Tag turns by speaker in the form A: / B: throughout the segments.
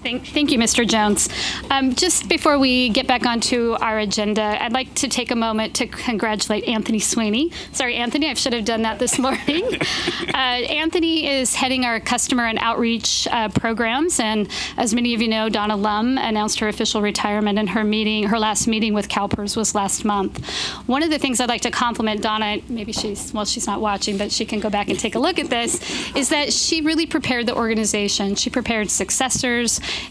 A: Thank you, Mr. Jones. Just before we get back onto our agenda, I'd like to take a moment to congratulate Anthony Sweeney. Sorry, Anthony, I should have done that this morning. Anthony is heading our customer and outreach programs, and as many of you know, Donna Lum announced her official retirement, and her last meeting with CalPERS was last month. One of the things I'd like to compliment Donna, maybe she's not watching, but she can go back and take a look at this, is that she really prepared the organization. She prepared successors,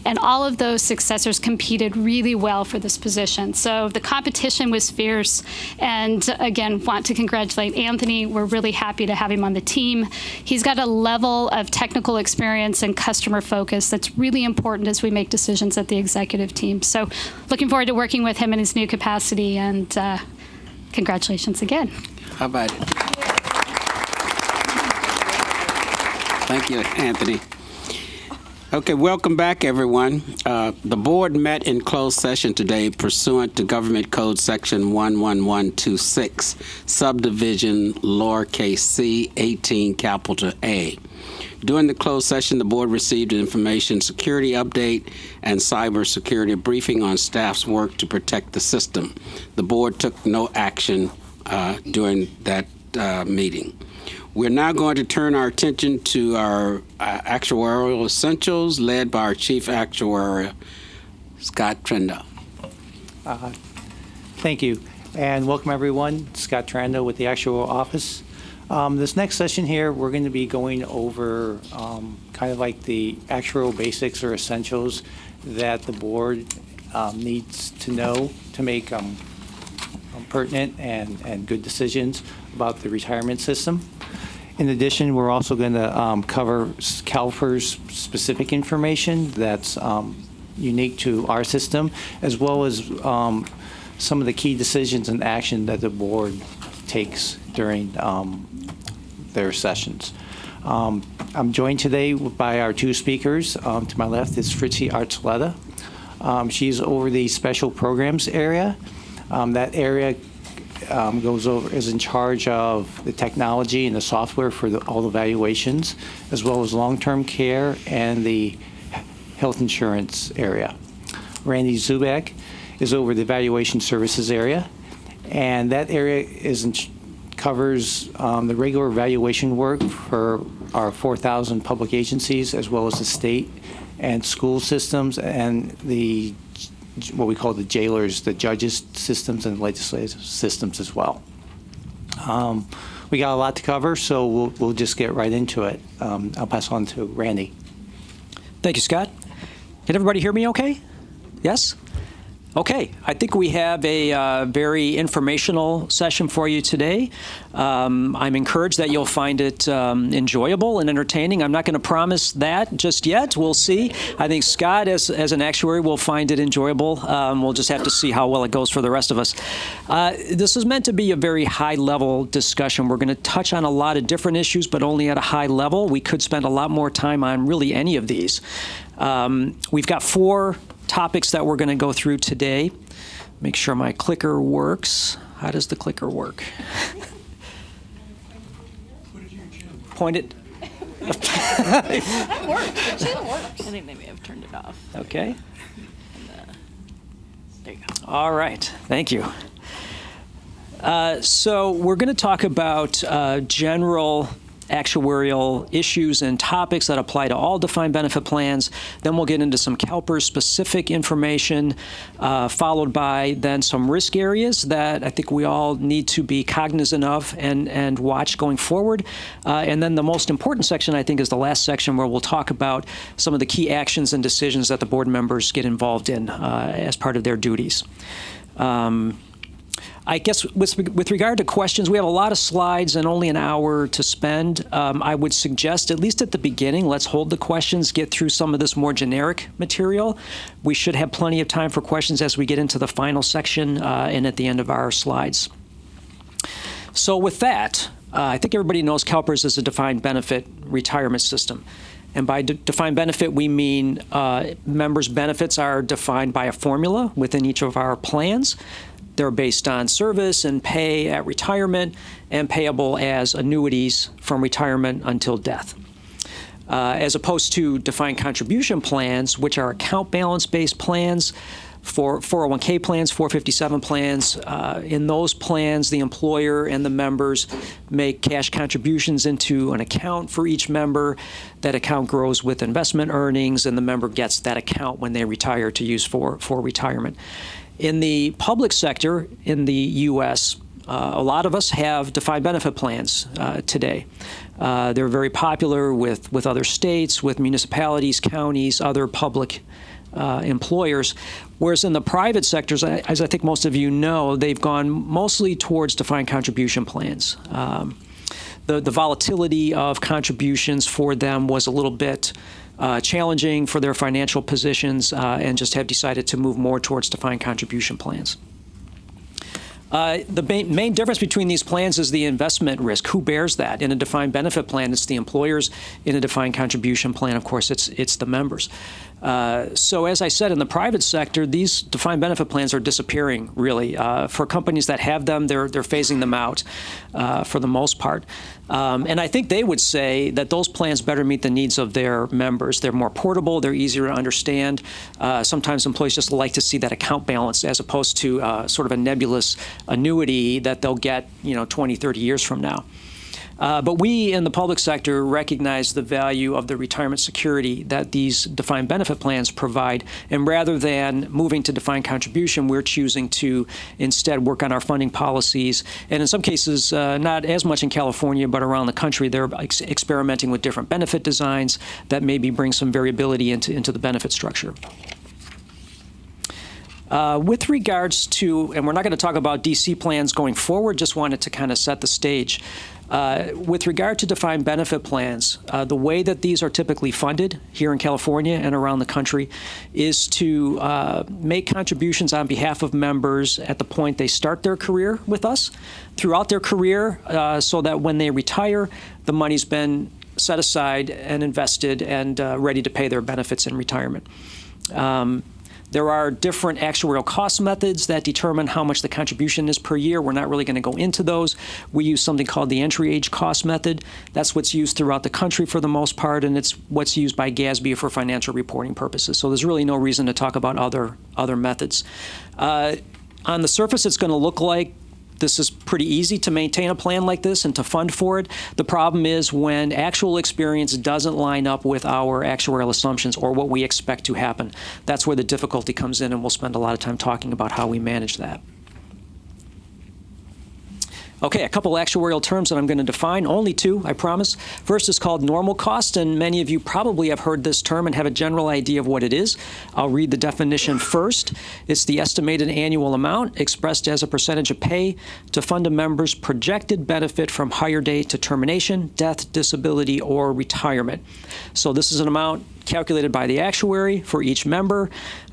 A: and all of those successors competed really well for this position. So the competition was fierce, and again, want to congratulate Anthony. We're really happy to have him on the team. He's got a level of technical experience and customer focus that's really important as we make decisions at the executive team. So looking forward to working with him in his new capacity, and congratulations again.
B: How about it? Thank you, Anthony. Okay, welcome back, everyone. The board met in closed session today pursuant to Government Code Section 11126, subdivision lowercase c, 18, capital A. During the closed session, the board received an information security update and cybersecurity briefing on staff's work to protect the system. The board took no action during that meeting. We're now going to turn our attention to our actuarial essentials led by our Chief Actuary, Scott Trendo.
C: Thank you, and welcome everyone. Scott Trendo with the Actuarial Office. This next session here, we're going to be going over kind of like the actuarial basics or essentials that the board needs to know to make pertinent and good decisions about the retirement system. In addition, we're also going to cover CalPERS specific information that's unique to our system, as well as some of the key decisions and action that the board takes during their sessions. I'm joined today by our two speakers. To my left is Fritzi Archuleta. She's over the special programs area. That area is in charge of the technology and the software for all the valuations, as well as long-term care and the health insurance area. Randy Zubak is over the valuation services area, and that area covers the regular valuation work for our 4,000 public agencies, as well as the state and school systems and what we call the jailers, the judges systems and legislative systems as well. We got a lot to cover, so we'll just get right into it. I'll pass on to Randy.
D: Thank you, Scott. Can everybody hear me okay? Yes? Okay, I think we have a very informational session for you today. I'm encouraged that you'll find it enjoyable and entertaining. I'm not going to promise that just yet. We'll see. I think Scott, as an actuary, will find it enjoyable. We'll just have to see how well it goes for the rest of us. This is meant to be a very high-level discussion. We're going to touch on a lot of different issues, but only at a high level. We could spend a lot more time on really any of these. We've got 4 topics that we're going to go through today. Make sure my clicker works. How does the clicker work? Point it.
E: That works. It works. I think they may have turned it off.
D: Okay.
E: There you go.
D: All right. Thank you. So we're going to talk about general actuarial issues and topics that apply to all defined benefit plans. Then we'll get into some CalPERS specific information, followed by then some risk areas that I think we all need to be cognizant of and watch going forward. And then the most important section, I think, is the last section where we'll talk about some of the key actions and decisions that the board members get involved in as part of their duties. I guess with regard to questions, we have a lot of slides and only an hour to spend. I would suggest, at least at the beginning, let's hold the questions, get through some of this more generic material. We should have plenty of time for questions as we get into the final section and at the end of our slides. So with that, I think everybody knows CalPERS is a defined benefit retirement system. And by defined benefit, we mean members' benefits are defined by a formula within each of our plans. They're based on service and pay at retirement and payable as annuities from retirement until death. as opposed to defined contribution plans, which are account balance-based plans for 401k plans, 457 plans. In those plans, the employer and the members make cash contributions into an account for each member. That account grows with investment earnings, and the member gets that account when they retire to use for retirement. In the public sector in the U.S., a lot of us have defined benefit plans today. They're very popular with other states, with municipalities, counties, other public employers, whereas in the private sectors, as I think most of you know, they've gone mostly towards defined contribution plans. The volatility of contributions for them was a little bit challenging for their financial positions, and just have decided to move more towards defined contribution plans. The main difference between these plans is the investment risk. Who bears that? In a defined benefit plan, it's the employers. In a defined contribution plan, of course, it's the members. So as I said, in the private sector, these defined benefit plans are disappearing, really. For companies that have them, they're phasing them out for the most part. And I think they would say that those plans better meet the needs of their members. They're more portable. They're easier to understand. Sometimes employees just like to see that account balance as opposed to sort of a nebulous annuity that they'll get, 20, 30 years from now. But we in the public sector recognize the value of the retirement security that these defined benefit plans provide. And rather than moving to defined contribution, we're choosing to instead work on our funding policies. And in some cases, not as much in California, but around the country, they're experimenting with different benefit designs that maybe bring some variability into the benefit structure. With regards to, and we're not going to talk about DC plans going forward, just wanted to kind of set the stage. With regard to defined benefit plans, the way that these are typically funded here in California and around the country is to make contributions on behalf of members at the point they start their career with us, throughout their career, so that when they retire, the money's been set aside and invested and ready to pay their benefits in retirement. There are different actuarial cost methods that determine how much the contribution is per year. We're not really going to go into those. We use something called the entry age cost method. That's what's used throughout the country for the most part, and it's what's used by GASB for financial reporting purposes. So there's really no reason to talk about other methods. On the surface, it's going to look like this is pretty easy to maintain a plan like this and to fund for it. The problem is when actual experience doesn't line up with our actuarial assumptions or what we expect to happen. That's where the difficulty comes in, and we'll spend a lot of time talking about how we manage that. Okay, a couple actuarial terms that I'm going to define, only two, I promise. First is called normal cost, and many of you probably have heard this term and have a general idea of what it is. I'll read the definition first. It's the estimated annual amount expressed as a percentage of pay to fund a member's projected benefit from hire date to termination, death, disability, or retirement. So this is an amount calculated by the actuary for each member.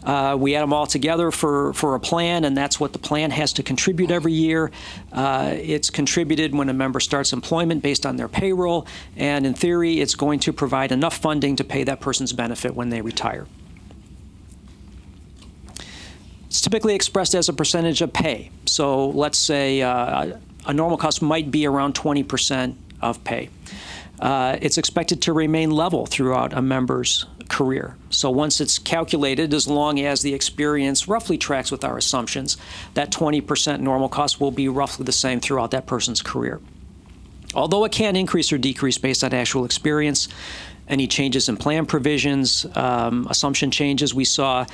D: We add them all together for a plan, and that's what the plan has to contribute every year. It's contributed when a member starts employment based on their payroll, and in theory, it's going to provide enough funding to pay that person's benefit when they retire. It's typically expressed as a percentage of pay. So let's say a normal cost might be around 20% of pay. It's expected to remain level throughout a member's career. So once it's calculated, as long as the experience roughly tracks with our assumptions, that 20% normal cost will be roughly the same throughout that person's career. Although it can increase or decrease based on actual experience, any changes in plan provisions, assumption changes, we saw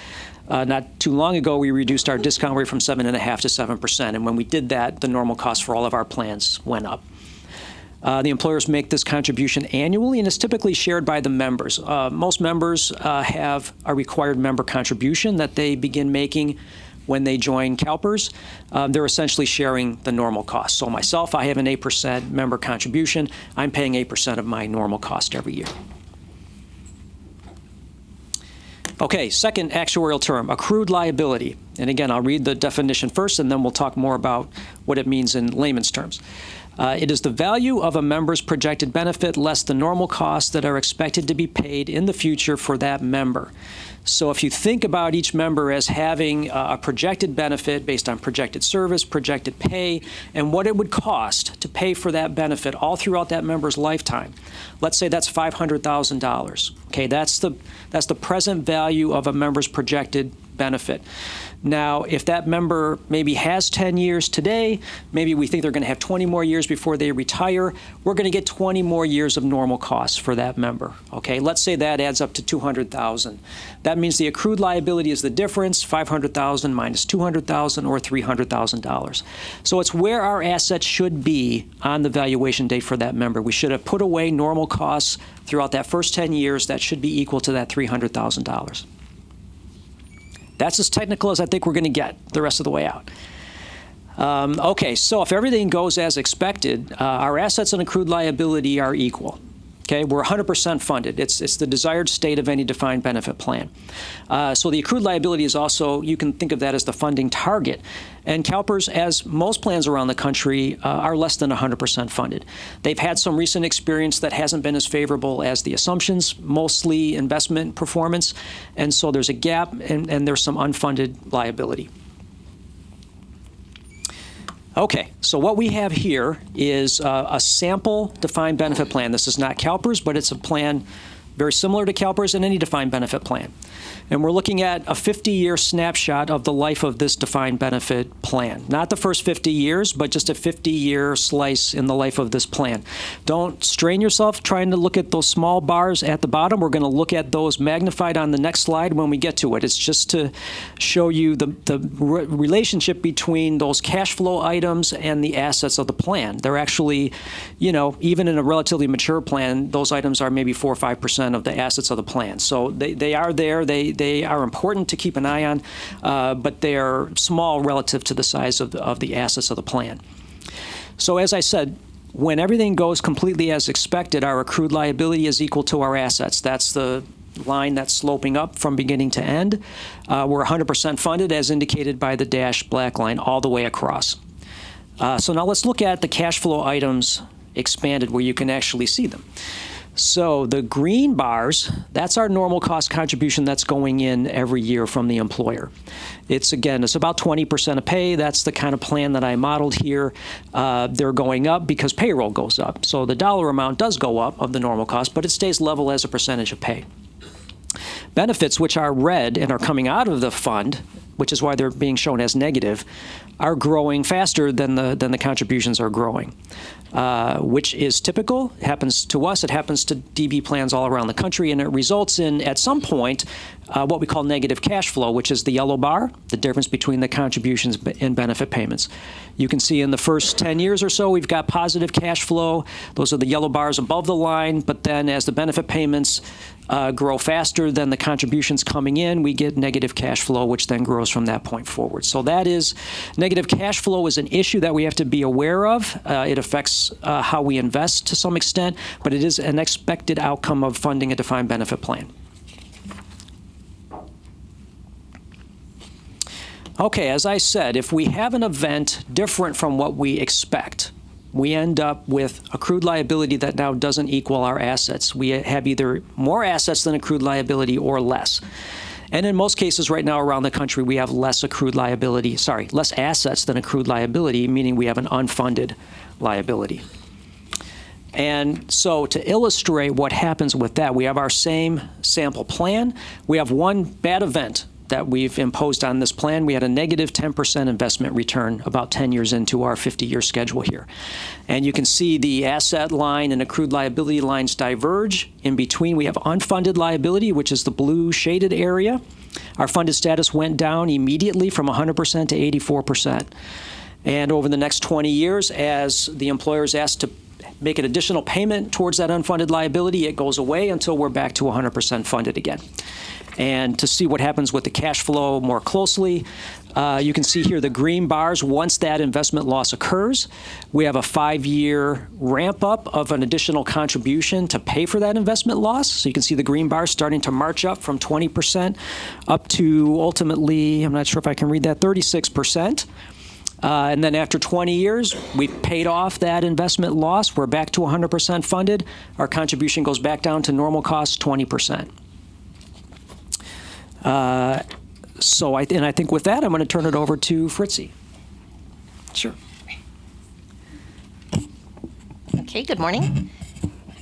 D: not too long ago, we reduced our discount rate from 7.5% to 7%. And when we did that, the normal cost for all of our plans went up. The employers make this contribution annually, and it's typically shared by the members. Most members have a required member contribution that they begin making when they join CalPERS. They're essentially sharing the normal cost. So myself, I have an 8% member contribution. I'm paying 8% of my normal cost every year. Okay, second actuarial term, accrued liability. And again, I'll read the definition first, and then we'll talk more about what it means in layman's terms. It is the value of a member's projected benefit less the normal costs that are expected to be paid in the future for that member. So if you think about each member as having a projected benefit based on projected service, projected pay, and what it would cost to pay for that benefit all throughout that member's lifetime, let's say that's $500,000. Okay, that's the present value of a member's projected benefit. Now, if that member maybe has 10 years today, maybe we think they're going to have 20 more years before they retire, we're going to get 20 more years of normal costs for that member. Okay, let's say that adds up to $200,000. That means the accrued liability is the difference, $500,000 minus $200,000 or $300,000. So it's where our assets should be on the valuation date for that member. We should have put away normal costs throughout that first 10 years. That should be equal to that $300,000. That's as technical as I think we're going to get the rest of the way out. Okay, so if everything goes as expected, our assets and accrued liability are equal. Okay, we're 100% funded. It's the desired state of any defined benefit plan. So the accrued liability is also, you can think of that as the funding target. And CalPERS, as most plans around the country, are less than 100% funded. They've had some recent experience that hasn't been as favorable as the assumptions, mostly investment performance. And so there's a gap and there's some unfunded liability. Okay, so what we have here is a sample defined benefit plan. This is not CalPERS, but it's a plan very similar to CalPERS and any defined benefit plan. And we're looking at a 50-year snapshot of the life of this defined benefit plan. Not the first 50 years, but just a 50-year slice in the life of this plan. Don't strain yourself trying to look at those small bars at the bottom. We're going to look at those magnified on the next slide when we get to it. It's just to show you the relationship between those cash flow items and the assets of the plan. They're actually, you know, even in a relatively mature plan, those items are maybe 4 or 5% of the assets of the plan. So they are there. They are important to keep an eye on, but they are small relative to the size of the assets of the plan. So as I said, when everything goes completely as expected, our accrued liability is equal to our assets. That's the line that's sloping up from beginning to end. We're 100% funded as indicated by the dashed black line all the way across. So now let's look at the cash flow items expanded where you can actually see them. So the green bars, that's our normal cost contribution that's going in every year from the employer. It's about 20% of pay. That's the kind of plan that I modeled here. They're going up because payroll goes up. So the dollar amount does go up of the normal cost, but it stays level as a percentage of pay. Benefits, which are red and are coming out of the fund, which is why they're being shown as negative, are growing faster than the contributions are growing, which is typical. It happens to us. It happens to DB plans all around the country, and it results in, at some point, what we call negative cash flow, which is the yellow bar, the difference between the contributions and benefit payments. You can see in the first 10 years or so, we've got positive cash flow. Those are the yellow bars above the line, but then as the benefit payments grow faster than the contributions coming in, we get negative cash flow, which then grows from that point forward. So that is, negative cash flow is an issue that we have to be aware of. It affects how we invest to some extent, but it is an expected outcome of funding a defined benefit plan. Okay, as I said, if we have an event different from what we expect, we end up with accrued liability that now doesn't equal our assets. We have either more assets than accrued liability or less. And in most cases right now around the country, we have less assets than accrued liability, meaning we have an unfunded liability. And so to illustrate what happens with that, we have our same sample plan. We have one bad event that we've imposed on this plan. We had a negative 10% investment return about 10 years into our 50-year schedule here. And you can see the asset line and accrued liability lines diverge. In between, we have unfunded liability, which is the blue shaded area. Our funded status went down immediately from 100% to 84%. And over the next 20 years, as the employer is asked to make an additional payment towards that unfunded liability, it goes away until we're back to 100% funded again. And to see what happens with the cash flow more closely, you can see here the green bars. Once that investment loss occurs, we have a 5-year ramp up of an additional contribution to pay for that investment loss. So you can see the green bars starting to march up from 20% up to ultimately, I'm not sure if I can read that, 36%. And then after 20 years, we've paid off that investment loss. We're back to 100% funded. Our contribution goes back down to normal cost, 20%. And I think with that, I'm going to turn it over to Fritzy. Sure.
F: Okay, good morning.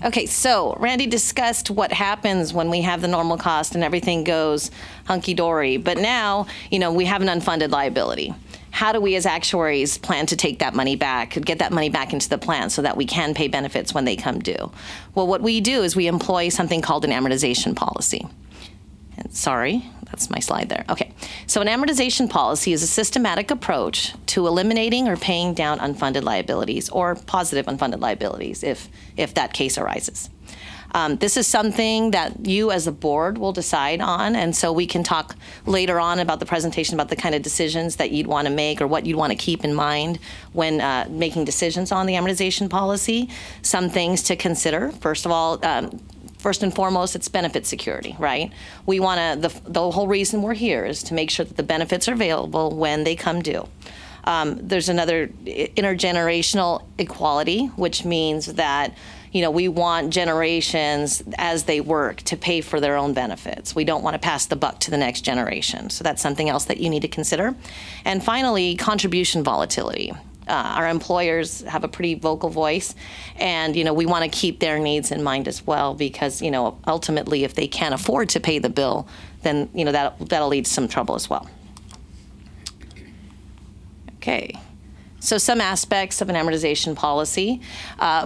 F: Okay, so Randy discussed what happens when we have the normal cost and everything goes hunky-dory. But now, we have an unfunded liability. How do we as actuaries plan to take that money back, get that money back into the plan so that we can pay benefits when they come due? Well, what we do is we employ something called an amortization policy. And sorry, that's my slide there. Okay, so an amortization policy is a systematic approach to eliminating or paying down unfunded liabilities or positive unfunded liabilities if that case arises. This is something that you as a board will decide on, and so we can talk later on about the presentation about the kind of decisions that you'd want to make or what you'd want to keep in mind when making decisions on the amortization policy. Some things to consider. First of all, first and foremost, it's benefit security, right? We want to, the whole reason we're here is to make sure that the benefits are available when they come due. There's another intergenerational equality, which means that we want generations as they work to pay for their own benefits. We don't want to pass the buck to the next generation. So that's something else that you need to consider. And finally, contribution volatility. Our employers have a pretty vocal voice, and we want to keep their needs in mind as well, because ultimately, if they can't afford to pay the bill, then that'll lead to some trouble as well. Okay. So some aspects of an amortization policy.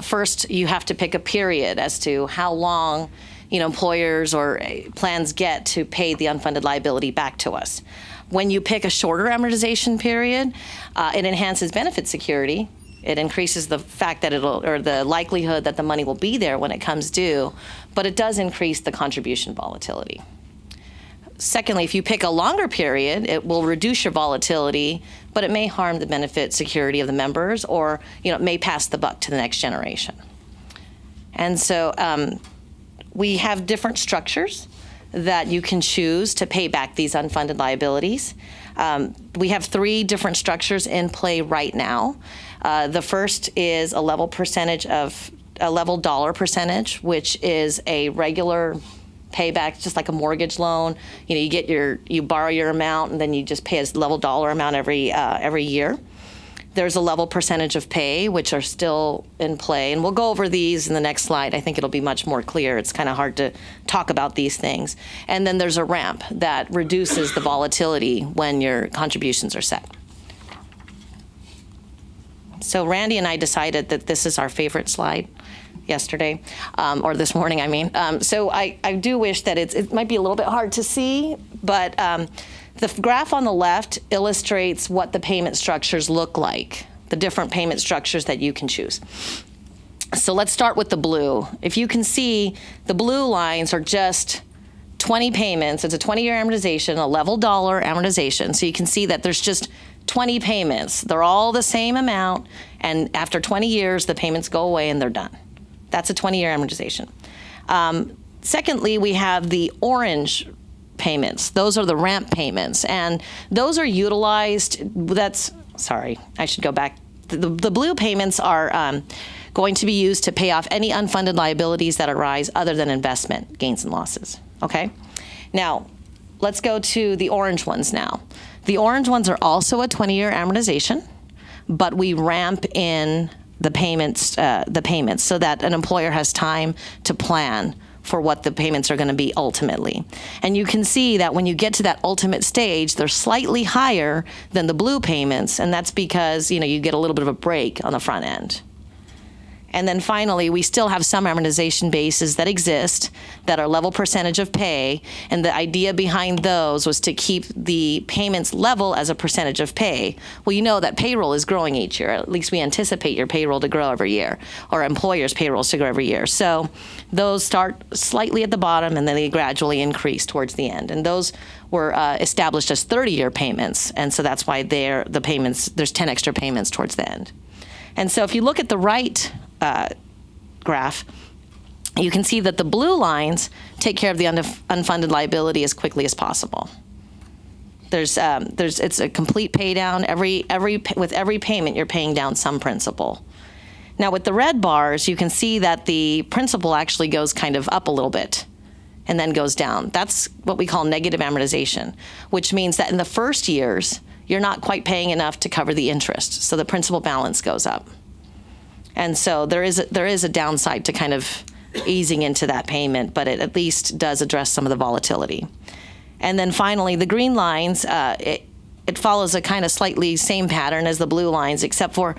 F: First, you have to pick a period as to how long employers or plans get to pay the unfunded liability back to us. When you pick a shorter amortization period, it enhances benefit security. It increases the fact that the likelihood that the money will be there when it comes due, but it does increase the contribution volatility. Secondly, if you pick a longer period, it will reduce your volatility, but it may harm the benefit security of the members, or it may pass the buck to the next generation. And so we have different structures that you can choose to pay back these unfunded liabilities. We have 3 different structures in play right now. The first is a level dollar percentage, which is a regular payback, just like a mortgage loan. You borrow your amount, and then you just pay a level dollar amount every year. There's a level percentage of pay, which are still in play, and we'll go over these in the next slide. I think it'll be much more clear. It's kind of hard to talk about these things. And then there's a ramp that reduces the volatility when your contributions are set. So Randy and I decided that this is our favorite slide yesterday, or this morning, I mean. So I do wish that it might be a little bit hard to see, but the graph on the left illustrates what the payment structures look like, the different payment structures that you can choose. So let's start with the blue. If you can see, the blue lines are just 20 payments. It's a 20-year amortization, a level dollar amortization. So you can see that there's just 20 payments. They're all the same amount, and after 20 years, the payments go away and they're done. That's a 20-year amortization. Secondly, we have the orange payments. Those are the ramp payments, and those are utilized. Sorry, I should go back. The blue payments are going to be used to pay off any unfunded liabilities that arise other than investment gains and losses. Okay? Now, let's go to the orange ones now. The orange ones are also a 20-year amortization, but we ramp in the payments so that an employer has time to plan for what the payments are going to be ultimately. And you can see that when you get to that ultimate stage, they're slightly higher than the blue payments, and that's because you get a little bit of a break on the front end. And then finally, we still have some amortization bases that exist that are level percentage of pay, and the idea behind those was to keep the payments level as a percentage of pay. Well, you know that payroll is growing each year. At least we anticipate your payroll to grow every year, or employers' payrolls to grow every year. So those start slightly at the bottom, and then they gradually increase towards the end. And those were established as 30-year payments, and so that's why there's 10 extra payments towards the end. And so if you look at the right graph, you can see that the blue lines take care of the unfunded liability as quickly as possible. It's a complete pay down. With every payment, you're paying down some principal. Now, with the red bars, you can see that the principal actually goes kind of up a little bit and then goes down. That's what we call negative amortization, which means that in the first years, you're not quite paying enough to cover the interest, so the principal balance goes up. And so there is a downside to kind of easing into that payment, but it at least does address some of the volatility. And then finally, the green lines, it follows a kind of slightly same pattern as the blue lines, except for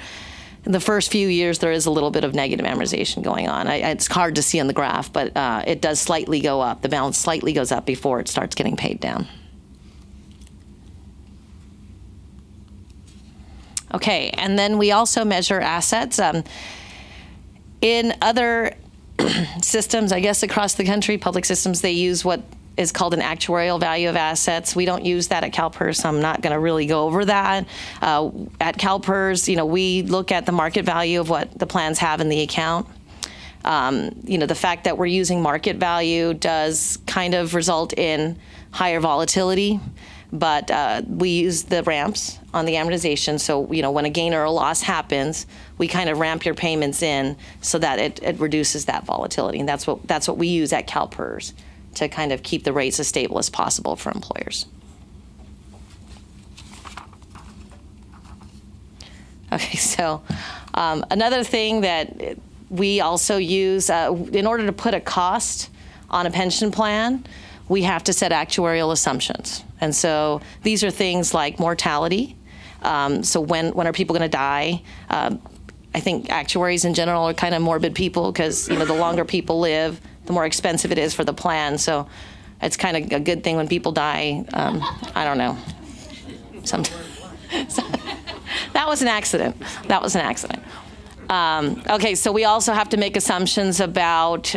F: in the first few years, there is a little bit of negative amortization going on. It's hard to see on the graph, but it does slightly go up. The balance slightly goes up before it starts getting paid down. Okay, and then we also measure assets. In other systems, I guess across the country, public systems, they use what is called an actuarial value of assets. We don't use that at CalPERS, so I'm not going to really go over that. At CalPERS, we look at the market value of what the plans have in the account. The fact that we're using market value does kind of result in higher volatility, but we use the ramps on the amortization. So, when a gain or a loss happens, we kind of ramp your payments in so that it reduces that volatility. And that's what we use at CalPERS to kind of keep the rates as stable as possible for employers. Okay, so another thing that we also use, in order to put a cost on a pension plan, we have to set actuarial assumptions. And so these are things like mortality. So when are people going to die? I think actuaries in general are kind of morbid people because, the longer people live, the more expensive it is for the plan. So it's kind of a good thing when people die. I don't know. That was an accident. Okay, so we also have to make assumptions about,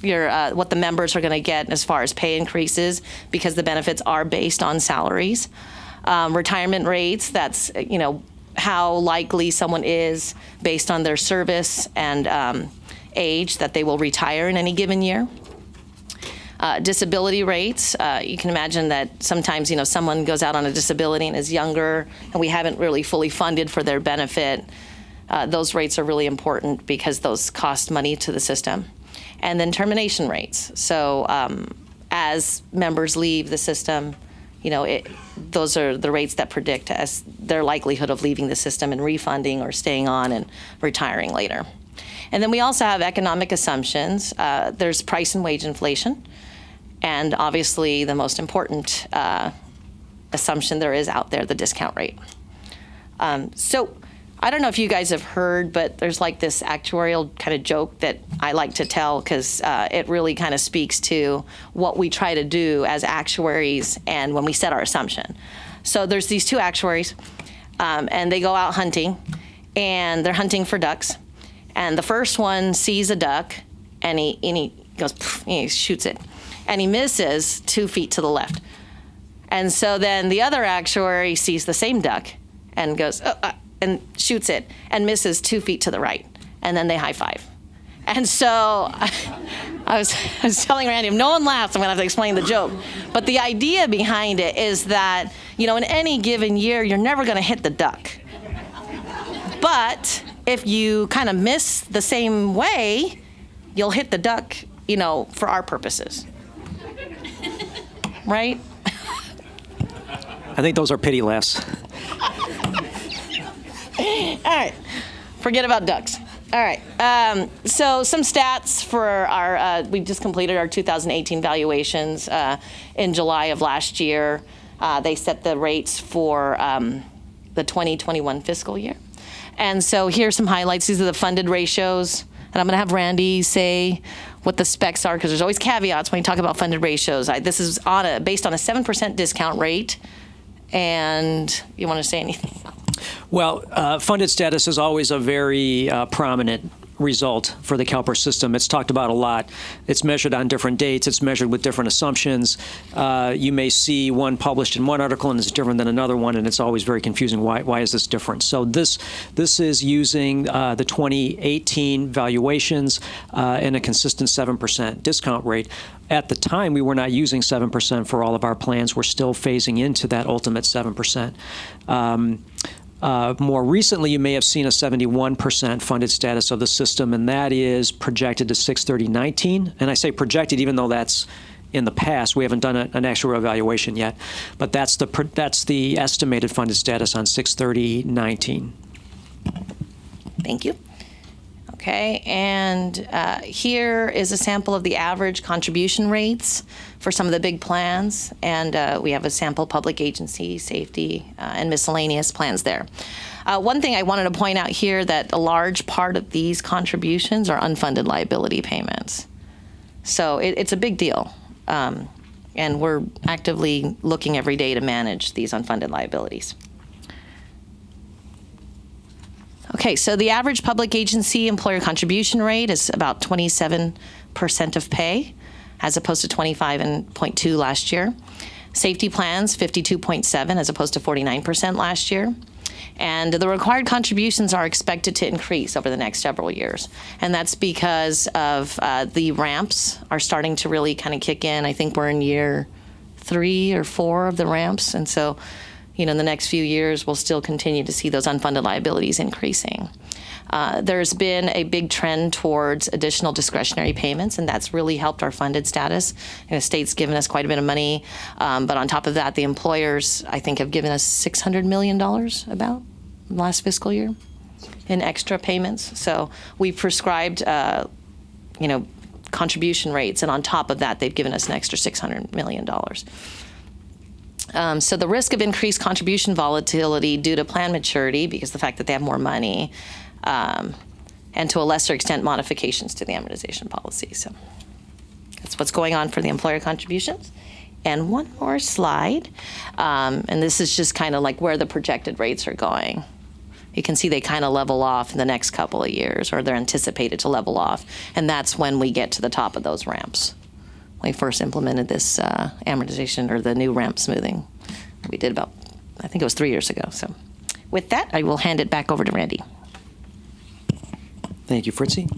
F: what the members are going to get as far as pay increases because the benefits are based on salaries. Retirement rates, that's, how likely someone is based on their service and age that they will retire in any given year. Disability rates, you can imagine that sometimes, someone goes out on a disability and is younger and we haven't really fully funded for their benefit. Those rates are really important because those cost money to the system. And then termination rates. So as members leave the system, those are the rates that predict as their likelihood of leaving the system and refunding or staying on and retiring later. And then we also have economic assumptions. There's price and wage inflation. And obviously the most important assumption there is out there, the discount rate. So I don't know if you guys have heard, but there's like this actuarial kind of joke that I like to tell because it really kind of speaks to what we try to do as actuaries and when we set our assumption. So there's these two actuaries and they go out hunting and they're hunting for ducks. And the first one sees a duck and he goes, he shoots it. And he misses 2 feet to the left. And so then the other actuary sees the same duck and goes, and shoots it and misses 2 feet to the right. And then they high five. And so I was telling Randy, if no one laughs, I'm going to have to explain the joke. But the idea behind it is that, in any given year, you're never going to hit the duck. But if you kind of miss the same way, you'll hit the duck, for our purposes. Right?
D: I think those are pity laughs.
F: All right. Forget about ducks. All right. So some stats for our, we just completed our 2018 valuations in July of last year. They set the rates for the 2021 fiscal year. And so here's some highlights. These are the funded ratios. And I'm going to have Randy say what the specs are because there's always caveats when you talk about funded ratios. This is based on a 7% discount rate. And you want to say anything?
D: Well, funded status is always a very prominent result for the CalPERS system. It's talked about a lot. It's measured on different dates. It's measured with different assumptions. You may see one published in one article and it's different than another one, and it's always very confusing. Why is this different? So this is using the 2018 valuations and a consistent 7% discount rate. At the time, we were not using 7% for all of our plans. We're still phasing into that ultimate 7%. More recently, you may have seen a 71% funded status of the system, and that is projected to 6/30/19. And I say projected even though that's in the past. We haven't done an actual evaluation yet, but that's the estimated funded status on 6/30/19.
F: Thank you. Okay, and here is a sample of the average contribution rates for some of the big plans, and we have a sample public agency, safety, and miscellaneous plans there. One thing I wanted to point out here that a large part of these contributions are unfunded liability payments. So it's a big deal, and we're actively looking every day to manage these unfunded liabilities. Okay, so the average public agency employer contribution rate is about 27% of pay, as opposed to 25.2 last year. Safety plans, 52.7 as opposed to 49% last year. And the required contributions are expected to increase over the next several years. And that's because of the ramps are starting to really kind of kick in. I think we're in year 3 or 4 of the ramps. And so, in the next few years, we'll still continue to see those unfunded liabilities increasing. There's been a big trend towards additional discretionary payments, and that's really helped our funded status. The state's given us quite a bit of money, but on top of that, the employers, I think, have given us $600 million about last fiscal year in extra payments. So we prescribed, contribution rates, and on top of that, they've given us an extra $600 million. So the risk of increased contribution volatility due to plan maturity, because the fact that they have more money, and to a lesser extent, modifications to the amortization policy. So that's what's going on for the employer contributions. And one more slide, and this is just kind of like where the projected rates are going. You can see they kind of level off in the next couple of years, or they're anticipated to level off, and that's when we get to the top of those ramps. We first implemented this amortization, or the new ramp smoothing. We did about, I think it was 3 years ago. So with that, I will hand it back over to Randy.
D: Thank you, Fritzy.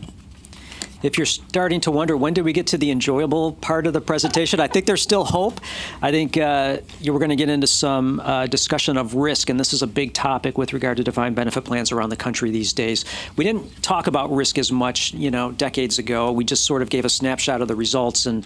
D: If you're starting to wonder, when do we get to the enjoyable part of the presentation? I think there's still hope. I think you were going to get into some discussion of risk, and this is a big topic with regard to defined benefit plans around the country these days. We didn't talk about risk as much, decades ago. We just sort of gave a snapshot of the results and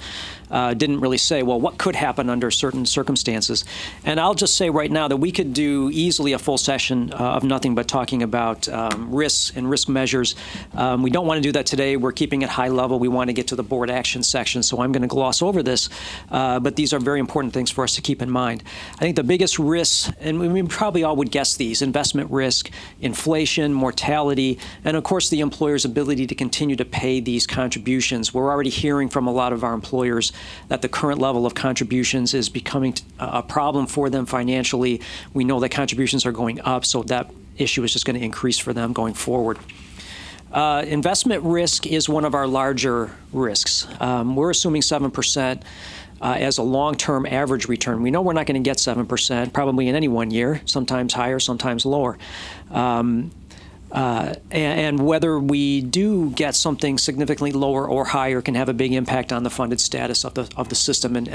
D: didn't really say, well, what could happen under certain circumstances? And I'll just say right now that we could do easily a full session of nothing but talking about risks and risk measures. We don't want to do that today. We're keeping at high level. We want to get to the board action section, so I'm going to gloss over this, but these are very important things for us to keep in mind. I think the biggest risks, and we probably all would guess these: investment risk, inflation, mortality, and of course the employer's ability to continue to pay these contributions. We're already hearing from a lot of our employers that the current level of contributions is becoming a problem for them financially. We know that contributions are going up, so that issue is just going to increase for them going forward. Investment risk is one of our larger risks. We're assuming 7% as a long-term average return. We know we're not going to get 7% probably in any one year, sometimes higher, sometimes lower. And whether we do get something significantly lower or higher can have a big impact on the funded status of the system and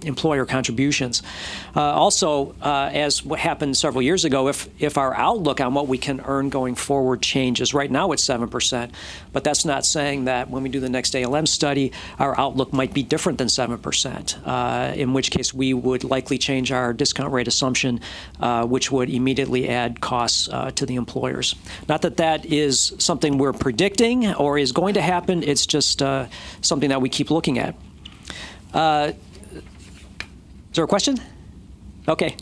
D: employer contributions. Also, as what happened several years ago, if our outlook on what we can earn going forward changes, right now it's 7%, but that's not saying that when we do the next ALM study, our outlook might be different than 7%, in which case we would likely change our discount rate assumption, which would immediately add costs to the employers. Not that that is something we're predicting or is going to happen. It's just something that we keep looking at. Is there a question? Okay.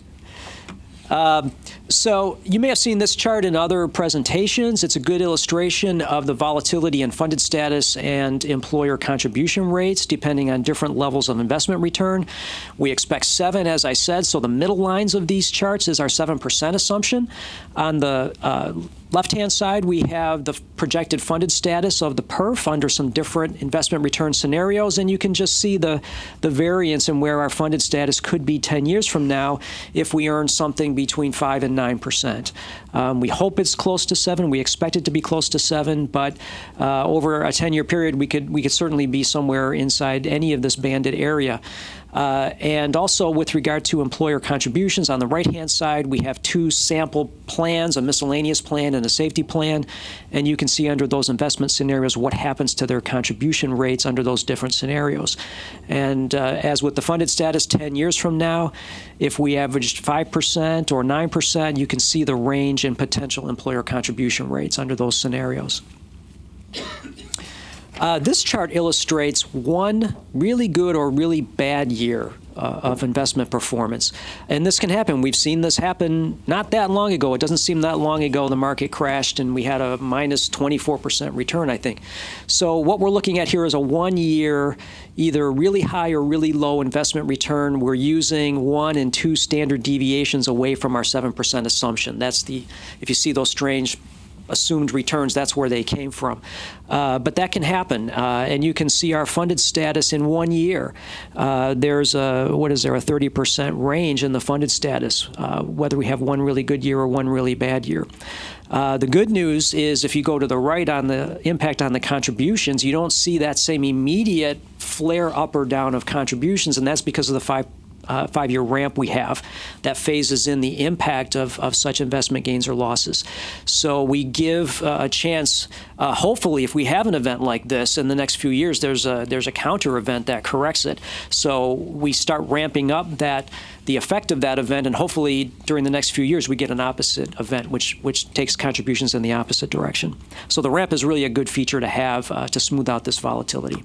D: So you may have seen this chart in other presentations. It's a good illustration of the volatility in funded status and employer contribution rates depending on different levels of investment return. We expect 7, as I said, so the middle lines of these charts is our 7% assumption. On the left-hand side, we have the projected funded status of the PERF under some different investment return scenarios, and you can just see the variance in where our funded status could be 10 years from now if we earn something between 5 and 9%. We hope it's close to 7. We expect it to be close to 7, but over a 10-year period, we could certainly be somewhere inside any of this banded area. And also with regard to employer contributions, on the right-hand side, we have 2 sample plans, a miscellaneous plan and a safety plan, and you can see under those investment scenarios what happens to their contribution rates under those different scenarios. And as with the funded status 10 years from now, if we averaged 5% or 9%, you can see the range in potential employer contribution rates under those scenarios. This chart illustrates one really good or really bad year of investment performance. And this can happen. We've seen this happen not that long ago. It doesn't seem that long ago the market crashed and we had a minus 24% return, I think. So what we're looking at here is a 1-year, either really high or really low investment return. We're using 1 and 2 standard deviations away from our 7% assumption. That's if you see those strange assumed returns, that's where they came from. But that can happen, and you can see our funded status in 1 year. There's a 30% range in the funded status, whether we have one really good year or one really bad year. The good news is if you go to the right on the impact on the contributions, you don't see that same immediate flare up or down of contributions, and that's because of the 5-year ramp we have that phases in the impact of such investment gains or losses. So we give a chance, hopefully, if we have an event like this in the next few years, there's a counter event that corrects it. So we start ramping up the effect of that event, and hopefully during the next few years we get an opposite event, which takes contributions in the opposite direction. So the ramp is really a good feature to have to smooth out this volatility.